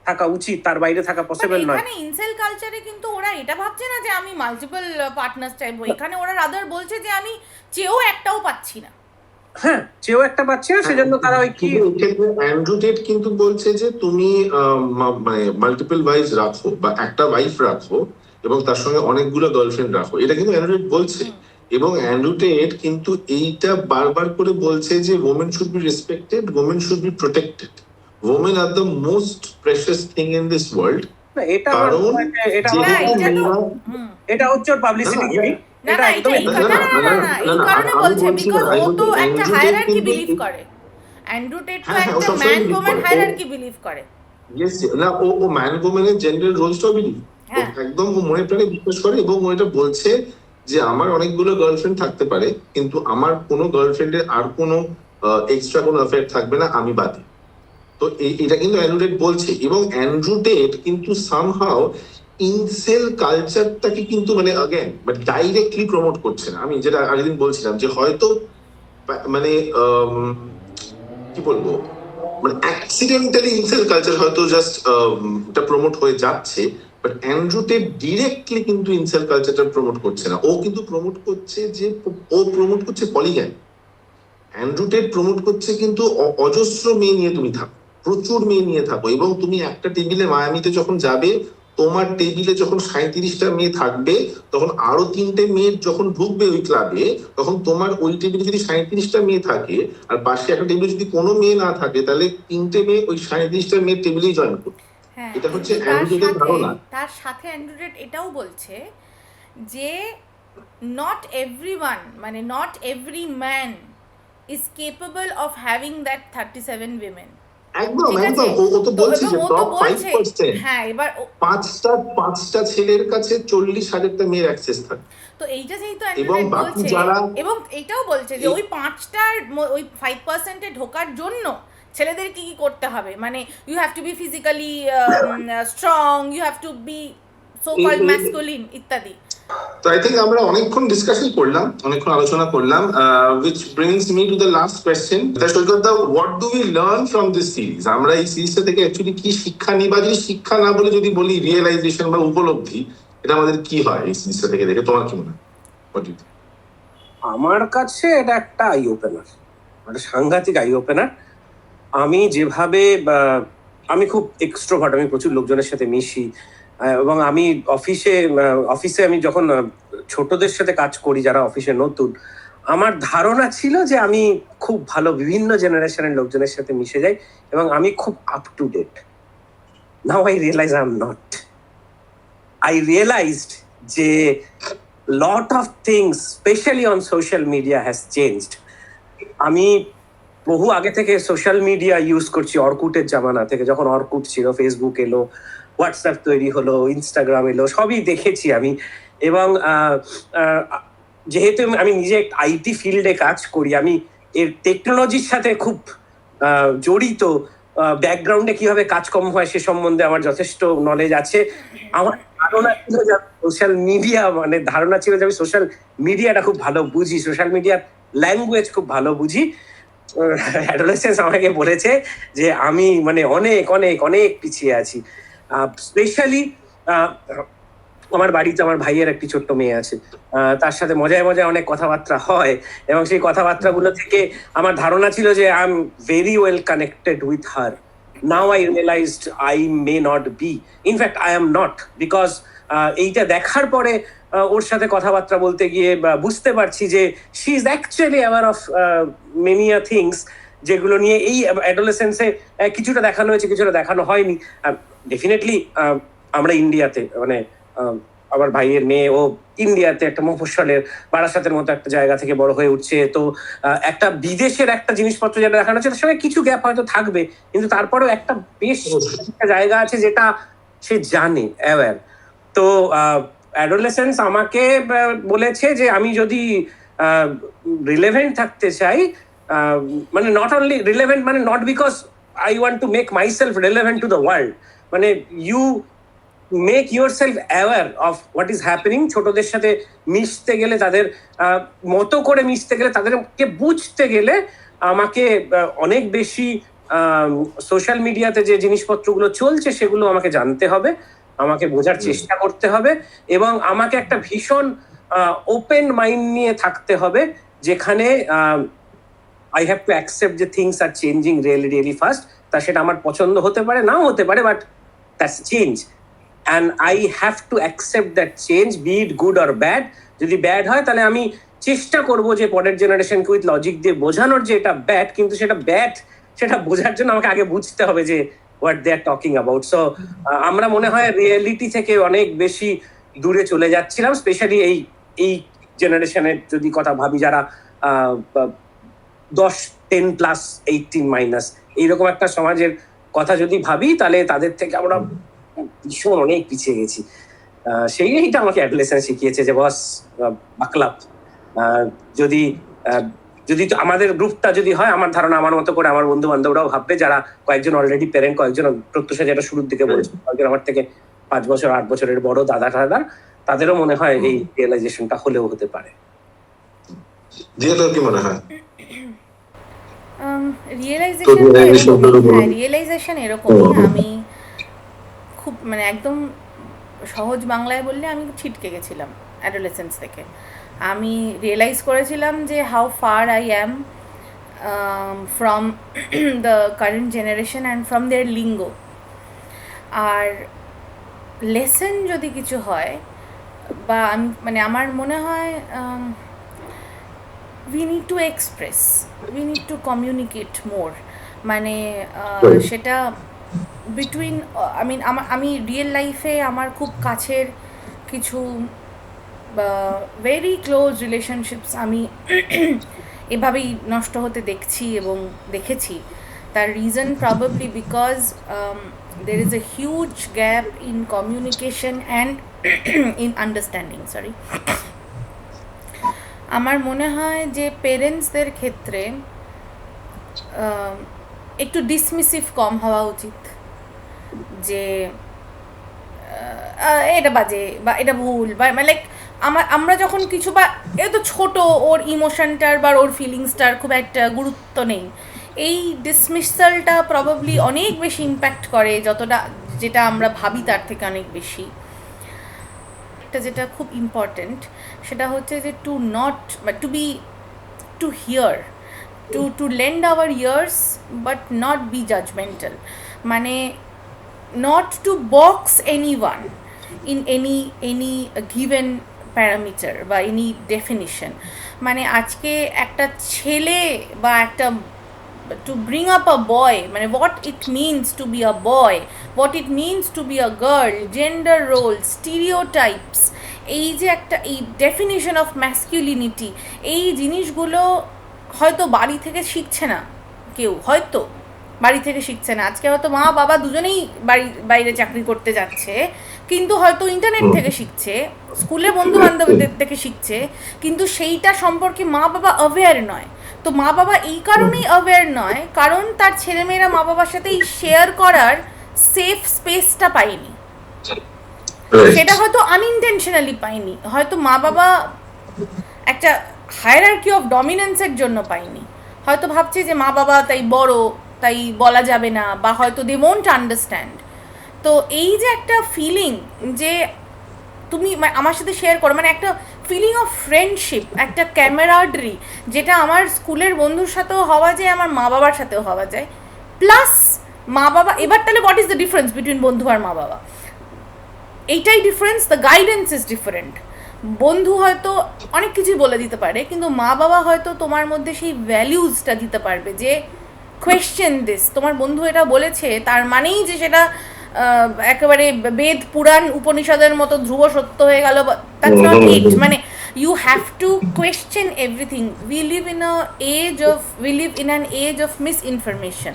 থাকা উচিত, তার বাইরে থাকা পসিবল নয়। এখানে ইনসেল কালচারে কিন্তু ওরা এটা ভাবছে না যে আমি মাল্টিপল পার্টনার চাইবো, এখানে ওরা রাদার বলছে যে আমি চেয়েও একটাও পাচ্ছি না। হ্যাঁ, চেয়েও একটা পাচ্ছি না, সেজন্য তারা ওই কি অ্যান্ড্রু টেট কিন্তু বলছে যে তুমি মানে মাল্টিপল ওয়াইফ রাখো বা একটা ওয়াইফ রাখো এবং তার সঙ্গে অনেকগুলো গার্লফ্রেন্ড রাখো, এটা কিন্তু অ্যান্ড্রু টেট বলছে। এবং অ্যান্ড্রু টেট কিন্তু এইটা বারবার করে বলছে যে women should be respected, women should be protected, women are the most precious thing in this world. কারণ এটা হচ্ছে ওর পাবলিসিটি গিমিক। এটা একদম এই কারণে বলছে বিকজ ও তো একটা হায়ারার্কি বিলিভ করে। অ্যান্ড্রু টেট তো একটা ম্যান ওম্যান হায়ারার্কি বিলিভ করে। ইয়েস, না ও ম্যান ওম্যানের জেন্ডার রোলসটাও বিলিভ, একদম ও মনে প্রাণে বিশ্বাস করে। এবং ও এটা বলছে যে আমার অনেকগুলো গার্লফ্রেন্ড থাকতে পারে, কিন্তু আমার কোনো গার্লফ্রেন্ডের আর কোনো এক্সট্রা কোনো অ্যাফেয়ার থাকবে না, আমি বাদে। তো এটা কিন্তু অ্যান্ড্রু টেট বলছে। এবং অ্যান্ড্রু টেট কিন্তু সামহাও ইনসেল কালচারটাকে কিন্তু মানে অ্যাগেন ডাইরেক্টলি প্রমোট করছে না। আমি যেটা আগের দিন বলছিলাম যে হয়তো মানে কি বলবো, মানে অ্যাক্সিডেন্টালি ইনসেল কালচার হয়তো জাস্ট এটা প্রমোট হয়ে যাচ্ছে, বাট অ্যান্ড্রু টেট ডিরেক্টলি কিন্তু ইনসেল কালচারটা প্রমোট করছে না। ও কিন্তু প্রমোট করছে যে ও প্রমোট করছে পলিগ্যামি। অ্যান্ড্রু টেট প্রমোট করছে কিন্তু অজস্র মেয়ে নিয়ে তুমি থাকো, প্রচুর মেয়ে নিয়ে থাকো, এবং তুমি একটা টেবিলে মায়ামিতে যখন যাবে, তোমার টেবিলে যখন 37টা মেয়ে থাকবে, তখন আরো 3টে মেয়ে যখন ঢুকবে ওই ক্লাবে, তখন তোমার ওই টেবিলে যদি 37টা মেয়ে থাকে আর পাশে একটা টেবিলে যদি কোনো মেয়ে না থাকে, তাহলে 3টে মেয়ে ওই 37টা মেয়ের টেবিলেই জয়েন করবে। হ্যাঁ, এটা হচ্ছে কিন্তু অ্যান্ড্রু টেটের ধারণা। তার সাথে অ্যান্ড্রু টেট এটাও বলছে যে নট এভরিওয়ান, মানে not every man is capable of having that 37 women. একদম ঠিক আছে, একদম, ও তো বলছে যে এবং ও তো টপ বলছে 5%, হ্যাঁ এবার পাঁচটা ছেলের কাছে 40,000টা মেয়ের অ্যাক্সেস থাকে। তো এইটা যেহেতু এবং অ্যান্ড্রু টেট বাকি বলছে, যারা এবং এটাও বলছে যে ওই 5টার ওই 5%-এ ঢোকার জন্য ছেলেদের কি কি করতে হবে, মানে you have to be physically strong, you have to be so called masculine ইত্যাদি। তো আই থিঙ্ক আমরা অনেকক্ষণ ডিসকাশন করলাম, অনেকক্ষণ আলোচনা করলাম, which brings me to the last question. সৈকতদা, what do we learn from this series? আমরা এই সিরিজটা থেকে অ্যাকচুয়ালি কি শিক্ষা নিই, বা যদি শিক্ষা না বলে যদি বলি রিয়েলাইজেশন বা উপলব্ধি, এটা আমাদের কি হয় এই সিরিজটা থেকে দেখে? তোমার কি মনে হয়? What do you think? আমার কাছে এটা একটা আই ওপেনার, একটা সাংঘাতিক আই ওপেনার। আমি যেভাবে আমি খুব এক্সট্রোভার্ট, আমি প্রচুর লোকজনের সাথে মিশি, এবং আমি অফিসে আমি যখন ছোটদের সাথে কাজ করি যারা অফিসে নতুন, আমার ধারণা ছিল যে আমি খুব ভালো বিভিন্ন জেনারেশনের লোকজনের সাথে মিশে যাই এবং আমি খুব up to date. Now I realise I am not. I realised যে lot of things specially on social media has changed. আমি বহু আগে থেকে সোশ্যাল মিডিয়া ইউজ করছি, অর্কুটের জামানা থেকে, যখন অর্কুট ছিল, ফেসবুক এলো, হোয়াটসঅ্যাপ তৈরি হলো, ইনস্টাগ্রাম এলো, সবই দেখেছি আমি। এবং যেহেতু আমি নিজে আইটি ফিল্ডে কাজ করি, আমি এর টেকনোলজির সাথে খুব জড়িত, ব্যাকগ্রাউন্ডে কিভাবে কাজকর্ম হয় সে সম্বন্ধে আমার যথেষ্ট নলেজ আছে। আমার ধারণা ছিল যে সোশ্যাল মিডিয়া মানে ধারণা ছিল যে আমি সোশ্যাল মিডিয়াটা খুব ভালো বুঝি, সোশ্যাল মিডিয়ার ল্যাঙ্গুয়েজ খুব ভালো বুঝি। অ্যাডোলেসেন্স আমাকে বলেছে যে আমি মানে অনেক অনেক অনেক পিছিয়ে আছি। স্পেশালি আমার বাড়িতে আমার ভাইয়ের একটি ছোট্ট মেয়ে আছে, তার সাথে মজায় মজায় অনেক কথাবার্তা হয়, এবং সেই কথাবার্তাগুলো থেকে আমার ধারণা ছিল যে I am very well connected with her. Now I realized I may not be, in fact I am not, because এইটা দেখার পরে ওর সাথে কথাবার্তা বলতে গিয়ে বুঝতে পারছি যে she is actually aware of many things, যেগুলো নিয়ে এই অ্যাডোলেসেন্সে কিছুটা দেখানো হয়েছে, কিছুটা দেখানো হয়নি। ডেফিনেটলি আমরা ইন্ডিয়াতে, মানে আমার ভাইয়ের মেয়ে ও ইন্ডিয়াতে একটা মফস্বলের বারাসাতের মতো একটা জায়গা থেকে বড় হয়ে উঠছে, তো একটা বিদেশের একটা জিনিসপত্র যেটা দেখানো হচ্ছে তার সঙ্গে কিছু গ্যাপ হয়তো থাকবে, কিন্তু তারপরেও একটা বেশ একটা জায়গা আছে যেটা সে জানে, অ্যাওয়্যার। তো অ্যাডোলেসেন্স আমাকে বলেছে যে আমি যদি রিলেভেন্ট থাকতে চাই, মানে নট অনলি রিলেভেন্ট, মানে not because I want to make myself relevant to the world, মানে you make yourself aware of what is happening. ছোটদের সাথে মিশতে গেলে, তাদের মতো করে মিশতে গেলে, তাদেরকে বুঝতে গেলে আমাকে অনেক বেশি সোশ্যাল মিডিয়াতে যে জিনিসপত্রগুলো চলছে সেগুলো আমাকে জানতে হবে, আমাকে বোঝার চেষ্টা করতে হবে, এবং আমাকে একটা ভীষণ ওপেন মাইন্ড নিয়ে থাকতে হবে, যেখানে আই হ্যাভ টু অ্যাকসেপ্ট যে things are changing really really fast. তা সেটা আমার পছন্দ হতে পারে, নাও হতে পারে, but that's change, and I have to accept that change, be it good or bad. যদি ব্যাড হয় তাহলে আমি চেষ্টা করব যে পরের জেনারেশনকে উইথ লজিক দিয়ে বোঝানোর যে এটা ব্যাড, কিন্তু সেটা ব্যাড সেটা বোঝার জন্য আমাকে আগে বুঝতে হবে যে what they are talking about. So আমরা মনে হয় রিয়েলিটি থেকে অনেক বেশি দূরে চলে যাচ্ছিলাম, স্পেশালি এই জেনারেশনের যদি কথা ভাবি, যারা 10-10+18- এইরকম একটা সমাজের কথা যদি ভাবি, তাহলে তাদের থেকে আমরা ভীষণ অনেক পিছিয়ে গেছি। সেইটা আমাকে অ্যাডোলেসেন্স শিখিয়েছে যে বস বাকলাপ, যদি আমাদের গ্রুপটা যদি হয়, আমার ধারণা আমার মতো করে আমার বন্ধু বান্ধবরাও ভাববে, যারা কয়েকজন অলরেডি প্যারেন্ট, কয়েকজন প্রত্যুষা যেটা শুরুর দিকে বলেছে, কয়েকজন আমার থেকে 5 বছর 8 বছরের বড় দাদা ঠাদার, তাদেরও মনে হয় এই রিয়েলাইজেশনটা হলেও হতে পারে। দিয়ে তোর কি মনে হয়? রিয়েলাইজেশন এরকমই। আমি খুব মানে একদম সহজ বাংলায় বললে আমি ছিটকে গেছিলাম অ্যাডোলেসেন্স থেকে। আমি রিয়েলাইজ করেছিলাম যে how far I am from the current generation and from their lingo. আর লেসন যদি কিছু হয় বা আমি মানে আমার মনে হয় we need to express, we need to communicate more, মানে সেটা বিটুইন আমি রিয়েল লাইফে আমার খুব কাছের কিছু ভেরি ক্লোজ রিলেশনশিপস আমি এভাবেই নষ্ট হতে দেখছি এবং দেখেছি। তার reason probably because there is a huge gap in communication and in understanding, sorry. আমার মনে হয় যে পেরেন্টসদের ক্ষেত্রে একটু ডিসমিসিভ কম হওয়া উচিত, যে এটা বাজে বা এটা ভুল বা লাইক আমরা যখন কিছু বা এ তো ছোট, ওর ইমোশনটার বা ওর ফিলিংসটার খুব একটা গুরুত্ব নেই, এই ডিসমিসালটা প্রবাবলি অনেক বেশি ইম্প্যাক্ট করে যতটা যেটা আমরা ভাবি তার থেকে অনেক বেশি। যেটা খুব ইম্পর্টেন্ট সেটা হচ্ছে যে to not to be to hear, to lend our ears but not be judgmental, মানে not to box anyone in any given parameter বা এনি ডেফিনিশন। মানে আজকে একটা ছেলে বা একটা to bring up a boy, মানে what it means to be a boy, what it means to be a girl, gender roles, stereotypes, এই যে একটা এই ডেফিনিশন অফ ম্যাসকিউলিনিটি, এই জিনিসগুলো হয়তো বাড়ি থেকে শিখছে না কেউ, হয়তো বাড়ি থেকে শিখছে না। আজকে হয়তো মা বাবা দুজনেই বাইরে চাকরি করতে যাচ্ছে, কিন্তু হয়তো ইন্টারনেট থেকে শিখছে, স্কুলে বন্ধু বান্ধবদের থেকে শিখছে, কিন্তু সেইটা সম্পর্কে মা বাবা অ্যাওয়্যার নয়। তো মা বাবা এই কারণেই অ্যাওয়্যার নয় কারণ তার ছেলেমেয়েরা মা বাবার সাথে এই শেয়ার করার সেফ স্পেসটা পায়নি, সেটা হয়তো আনইনটেনশনালি পায়নি, হয়তো মা বাবা একটা হায়ারার্কি অফ ডমিনেন্সের জন্য পায়নি, হয়তো ভাবছে যে মা বাবা তাই বড় তাই বলা যাবে না, বা হয়তো দে ওয়ন্ট আন্ডারস্ট্যান্ড। তো এই যে একটা ফিলিং যে তুমি আমার সাথে শেয়ার করো, মানে একটা ফিলিং অফ ফ্রেন্ডশিপ, একটা ক্যামেরাডরি, যেটা আমার স্কুলের বন্ধুর সাথেও হওয়া যায়, আমার মা বাবার সাথেও হওয়া যায়, প্লাস মা বাবা। এবার তাহলে what is the difference between বন্ধু আর মা বাবা? এইটাই difference, the guidance is different. বন্ধু হয়তো অনেক কিছুই বলে দিতে পারে, কিন্তু মা বাবা হয়তো তোমার মধ্যে সেই ভ্যালিউজটা দিতে পারবে যে কোয়েশ্চেন দিস, তোমার বন্ধু এটা বলেছে তার মানেই যে সেটা একেবারে বেদ পুরাণ উপনিষদের মতো ধ্রুব সত্য হয়ে গেল, দ্যাটস নট ইট। মানে you have to question everything. We live in an age of misinformation.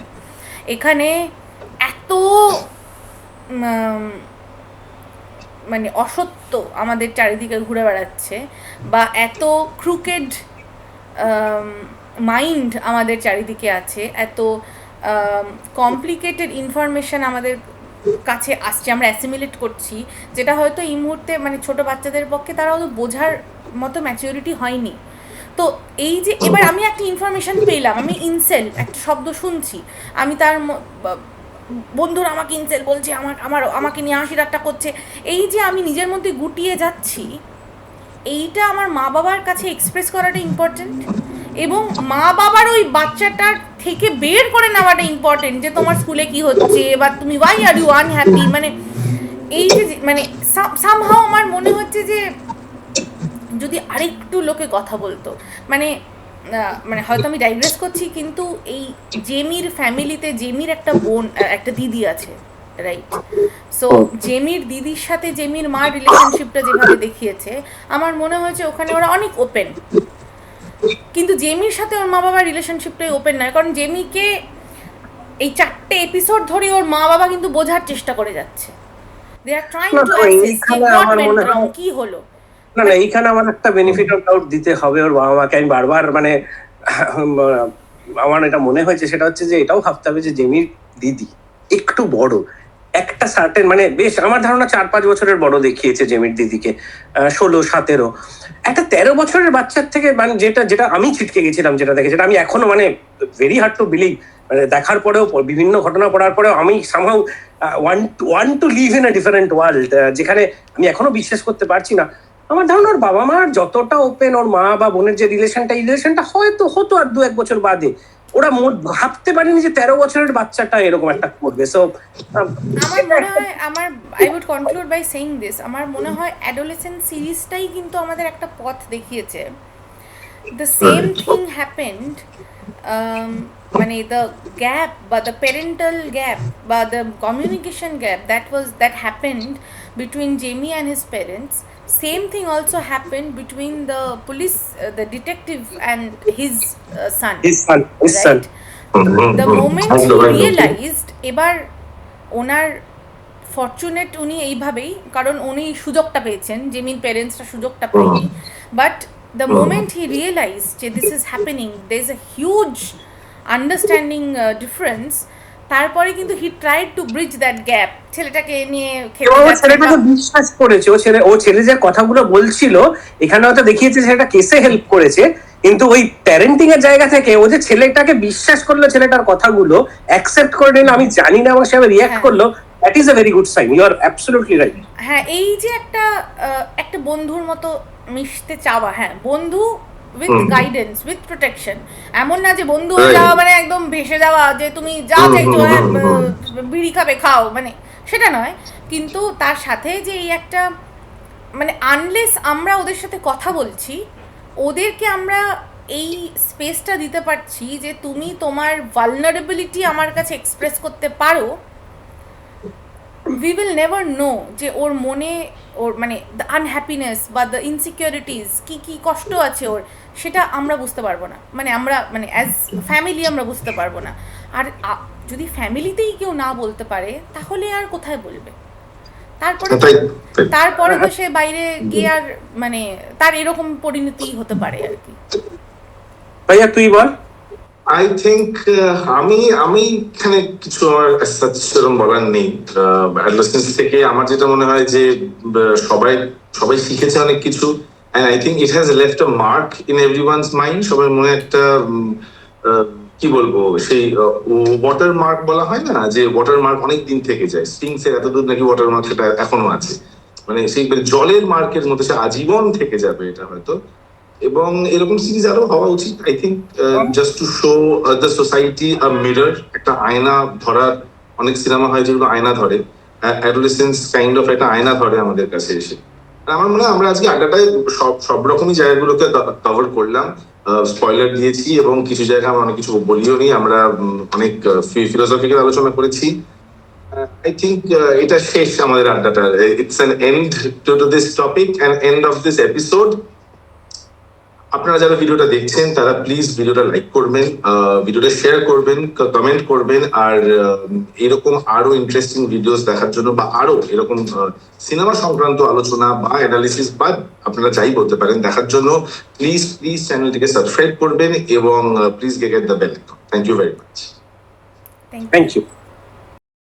এখানে এত মানে অসত্য আমাদের চারিদিকে ঘুরে বেড়াচ্ছে, বা এত ক্রুকেড মাইন্ড আমাদের চারিদিকে আছে, এত কমপ্লিকেটেড ইনফরমেশন আমাদের কাছে আসছে, আমরা অ্যাসিমিলেট করছি, যেটা হয়তো এই মুহূর্তে মানে ছোট বাচ্চাদের পক্ষে তারা হয়তো বোঝার মতো ম্যাচিউরিটি হয়নি। তো এই যে এবার আমি একটা ইনফরমেশন পেলাম, আমি ইনসেল একটা শব্দ শুনছি, আমি তার বন্ধুরা আমাকে ইনসেল বলছে, আমাকে নিয়ে হাসি ঠাট্টা করছে, এই যে আমি নিজের মধ্যে গুটিয়ে যাচ্ছি, এইটা আমার মা বাবার কাছে এক্সপ্রেস করাটা ইম্পর্টেন্ট, এবং মা বাবার ওই বাচ্চাটার থেকে বের করে নেওয়াটা ইম্পর্টেন্ট যে তোমার স্কুলে কি হচ্ছে বা তুমি ওয়াই আর ইউ আনহ্যাপি। মানে এই যে মানে সামহাও আমার মনে হচ্ছে যে যদি আরেকটু লোকে কথা বলতো, মানে হয়তো আমি ডাইগ্রেস করছি, কিন্তু এই জেমির ফ্যামিলিতে জেমির একটা বোন, একটা দিদি আছে, রাইট? সো জেমির দিদির সাথে জেমির মার রিলেশনশিপটা যেভাবে দেখিয়েছে, আমার মনে হয়েছে ওখানে ওরা অনেক ওপেন, কিন্তু জেমির সাথে ওর মা বাবার রিলেশনশিপটাই ওপেন নয়, কারণ জেমিকে এই 4টে এপিসোড ধরে ওর মা বাবা কিন্তু বোঝার চেষ্টা করে যাচ্ছে, দে আর ট্রাইং টু অ্যাসেস কি হলো। না এইখানে আমার একটা বেনিফিট অফ ডাউট দিতে হবে ওর বাবা মাকে। আমি বারবার মানে আমার এটা মনে হয়েছে, সেটা হচ্ছে যে এটাও ভাবতে হবে যে জেমির দিদি একটু বড়, একটা সার্টেন মানে বেশ আমার ধারণা 4-5 বছরের বড় দেখিয়েছে জেমির দিদিকে, 16-17। একটা 13 বছরের বাচ্চার থেকে মানে যেটা যেটা আমি ছিটকে গেছিলাম, যেটা দেখে, যেটা আমি এখনো মানে ভেরি হার্ড টু বিলিভ, মানে দেখার পরেও বিভিন্ন ঘটনা পড়ার পরেও আমি somehow want to live in a different world, যেখানে আমি এখনো বিশ্বাস করতে পারছি না। আমার ধারণা ওর বাবা মার যতটা ওপেন, ওর মা বা বোনের যে রিলেশনটা হয়তো হতো আর 2-1 বছর বাদে, ওরা ভাবতে পারেনি যে 13 বছরের বাচ্চাটা এরকম একটা করবে। সো আমার মনে হয় I would conclude by saying this, আমার মনে হয় অ্যাডোলেসেন্ট সিরিজটাই কিন্তু আমাদের একটা পথ দেখিয়েছে। দ্য সেম থিং হ্যাপেন্ড, মানে দ্য গ্যাপ বা দ্য প্যারেন্টাল গ্যাপ বা the communication gap that happened between Jamie and his parents, same thing also happened between the police, the detective and his son, his son. right? The moment he realized, এবার ওনার fortunate উনি এইভাবেই, কারণ উনি সুযোগটা পেয়েছেন, জেমিন প্যারেন্টসরা সুযোগটা পায়নি, but the moment he realise যে this is happening, there is a huge understanding difference, তারপরে কিন্তু he tried to bridge that gap, ছেলেটাকে নিয়ে ছেলেটাকে বিশ্বাস করেছে, ও ছেলে যে কথাগুলো বলছিল এখানে হয়তো দেখিয়েছে সেটা কেসে হেল্প করেছে, কিন্তু ওই প্যারেন্টিং এর জায়গা থেকে ও যে ছেলেটাকে বিশ্বাস করলো, ছেলেটার কথাগুলো অ্যাকসেপ্ট করে নিল, আমি জানি না আমার সাথে রিঅ্যাক্ট করলো, that is a very good sign, you are absolutely right. হ্যাঁ, এই যে একটা বন্ধুর মতো মিশতে চাওয়া, হ্যাঁ বন্ধু উইথ গাইডেন্স, উইথ প্রোটেকশন, এমন না যে বন্ধু হয়ে যাওয়া মানে একদম ভেসে যাওয়া, যে তুমি যা চাইছো বিড়ি খাবে খাও, মানে সেটা নয়, কিন্তু তার সাথে যে এই একটা মানে আনলেস আমরা ওদের সাথে কথা বলছি, ওদেরকে আমরা এই স্পেসটা দিতে পারছি যে তুমি তোমার ভালনারেবিলিটি আমার কাছে এক্সপ্রেস করতে পারো, we will never know যে ওর মনে ওর মানে দ্য আনহ্যাপিনেস বা দ্য ইনসিকিউরিটিস কি কষ্ট আছে ওর, সেটা আমরা বুঝতে পারবো না, মানে আমরা মানে অ্যাজ ফ্যামিলি আমরা বুঝতে পারবো না। আর যদি ফ্যামিলিতেই কেউ না বলতে পারে তাহলে আর কোথায় বলবে? তারপরে তো সে বাইরে গিয়ে আর মানে তার এরকম পরিণতি হতে পারে আর কি। ভাইয়া তুই বল। আই থিঙ্ক আমি এখানে কিছু আমার সেরকম বলার নেই। অ্যাডোলেসেন্স থেকে আমার যেটা মনে হয় যে সবাই শিখেছে অনেক কিছু, and I think it has left a mark in everyone's mind. সবার মনে একটা কি বলবো, সেই ওয়াটার মার্ক বলা হয় না, যে ওয়াটার মার্ক অনেক দিন থেকে যায়, স্প্রিংস এর এতদূর নাকি ওয়াটার মার্ক সেটা এখনো আছে, মানে সেই জলের মার্কের মতো সে আজীবন থেকে যাবে এটা হয়তো। এবং এরকম সিরিজ আরো হওয়া উচিত, I think, just to show the society a mirror, একটা আয়না ধরার। অনেক সিনেমা হয় যেগুলো আয়না ধরে, অ্যাডোলেসেন্স কাইন্ড অফ একটা আয়না ধরে আমাদের কাছে এসে। আমার মনে হয় আমরা আজকে আড্ডাটায় সব রকমই জায়গাগুলোকে কভার করলাম, স্পয়লার দিয়েছি এবং কিছু জায়গায় আমরা অনেক কিছু বলিও নি, আমরা অনেক ফিলোসফিক্যাল আলোচনা করেছি। আই থিঙ্ক এটা শেষ আমাদের আড্ডাটা, it's an end to this topic and end of this episode. আপনারা যারা ভিডিওটা দেখছেন তারা প্লিজ ভিডিওটা লাইক করবেন, ভিডিওটা শেয়ার করবেন, কমেন্ট করবেন, আর এরকম আরো ইন্টারেস্টিং ভিডিওস দেখার জন্য বা আরো এরকম সিনেমা সংক্রান্ত আলোচনা বা অ্যানালিসিস বা আপনারা যাই বলতে পারেন দেখার জন্য প্লিজ চ্যানেলটিকে সাবস্ক্রাইব করবেন এবং please get the bell icon. Thank you very much. Thank you.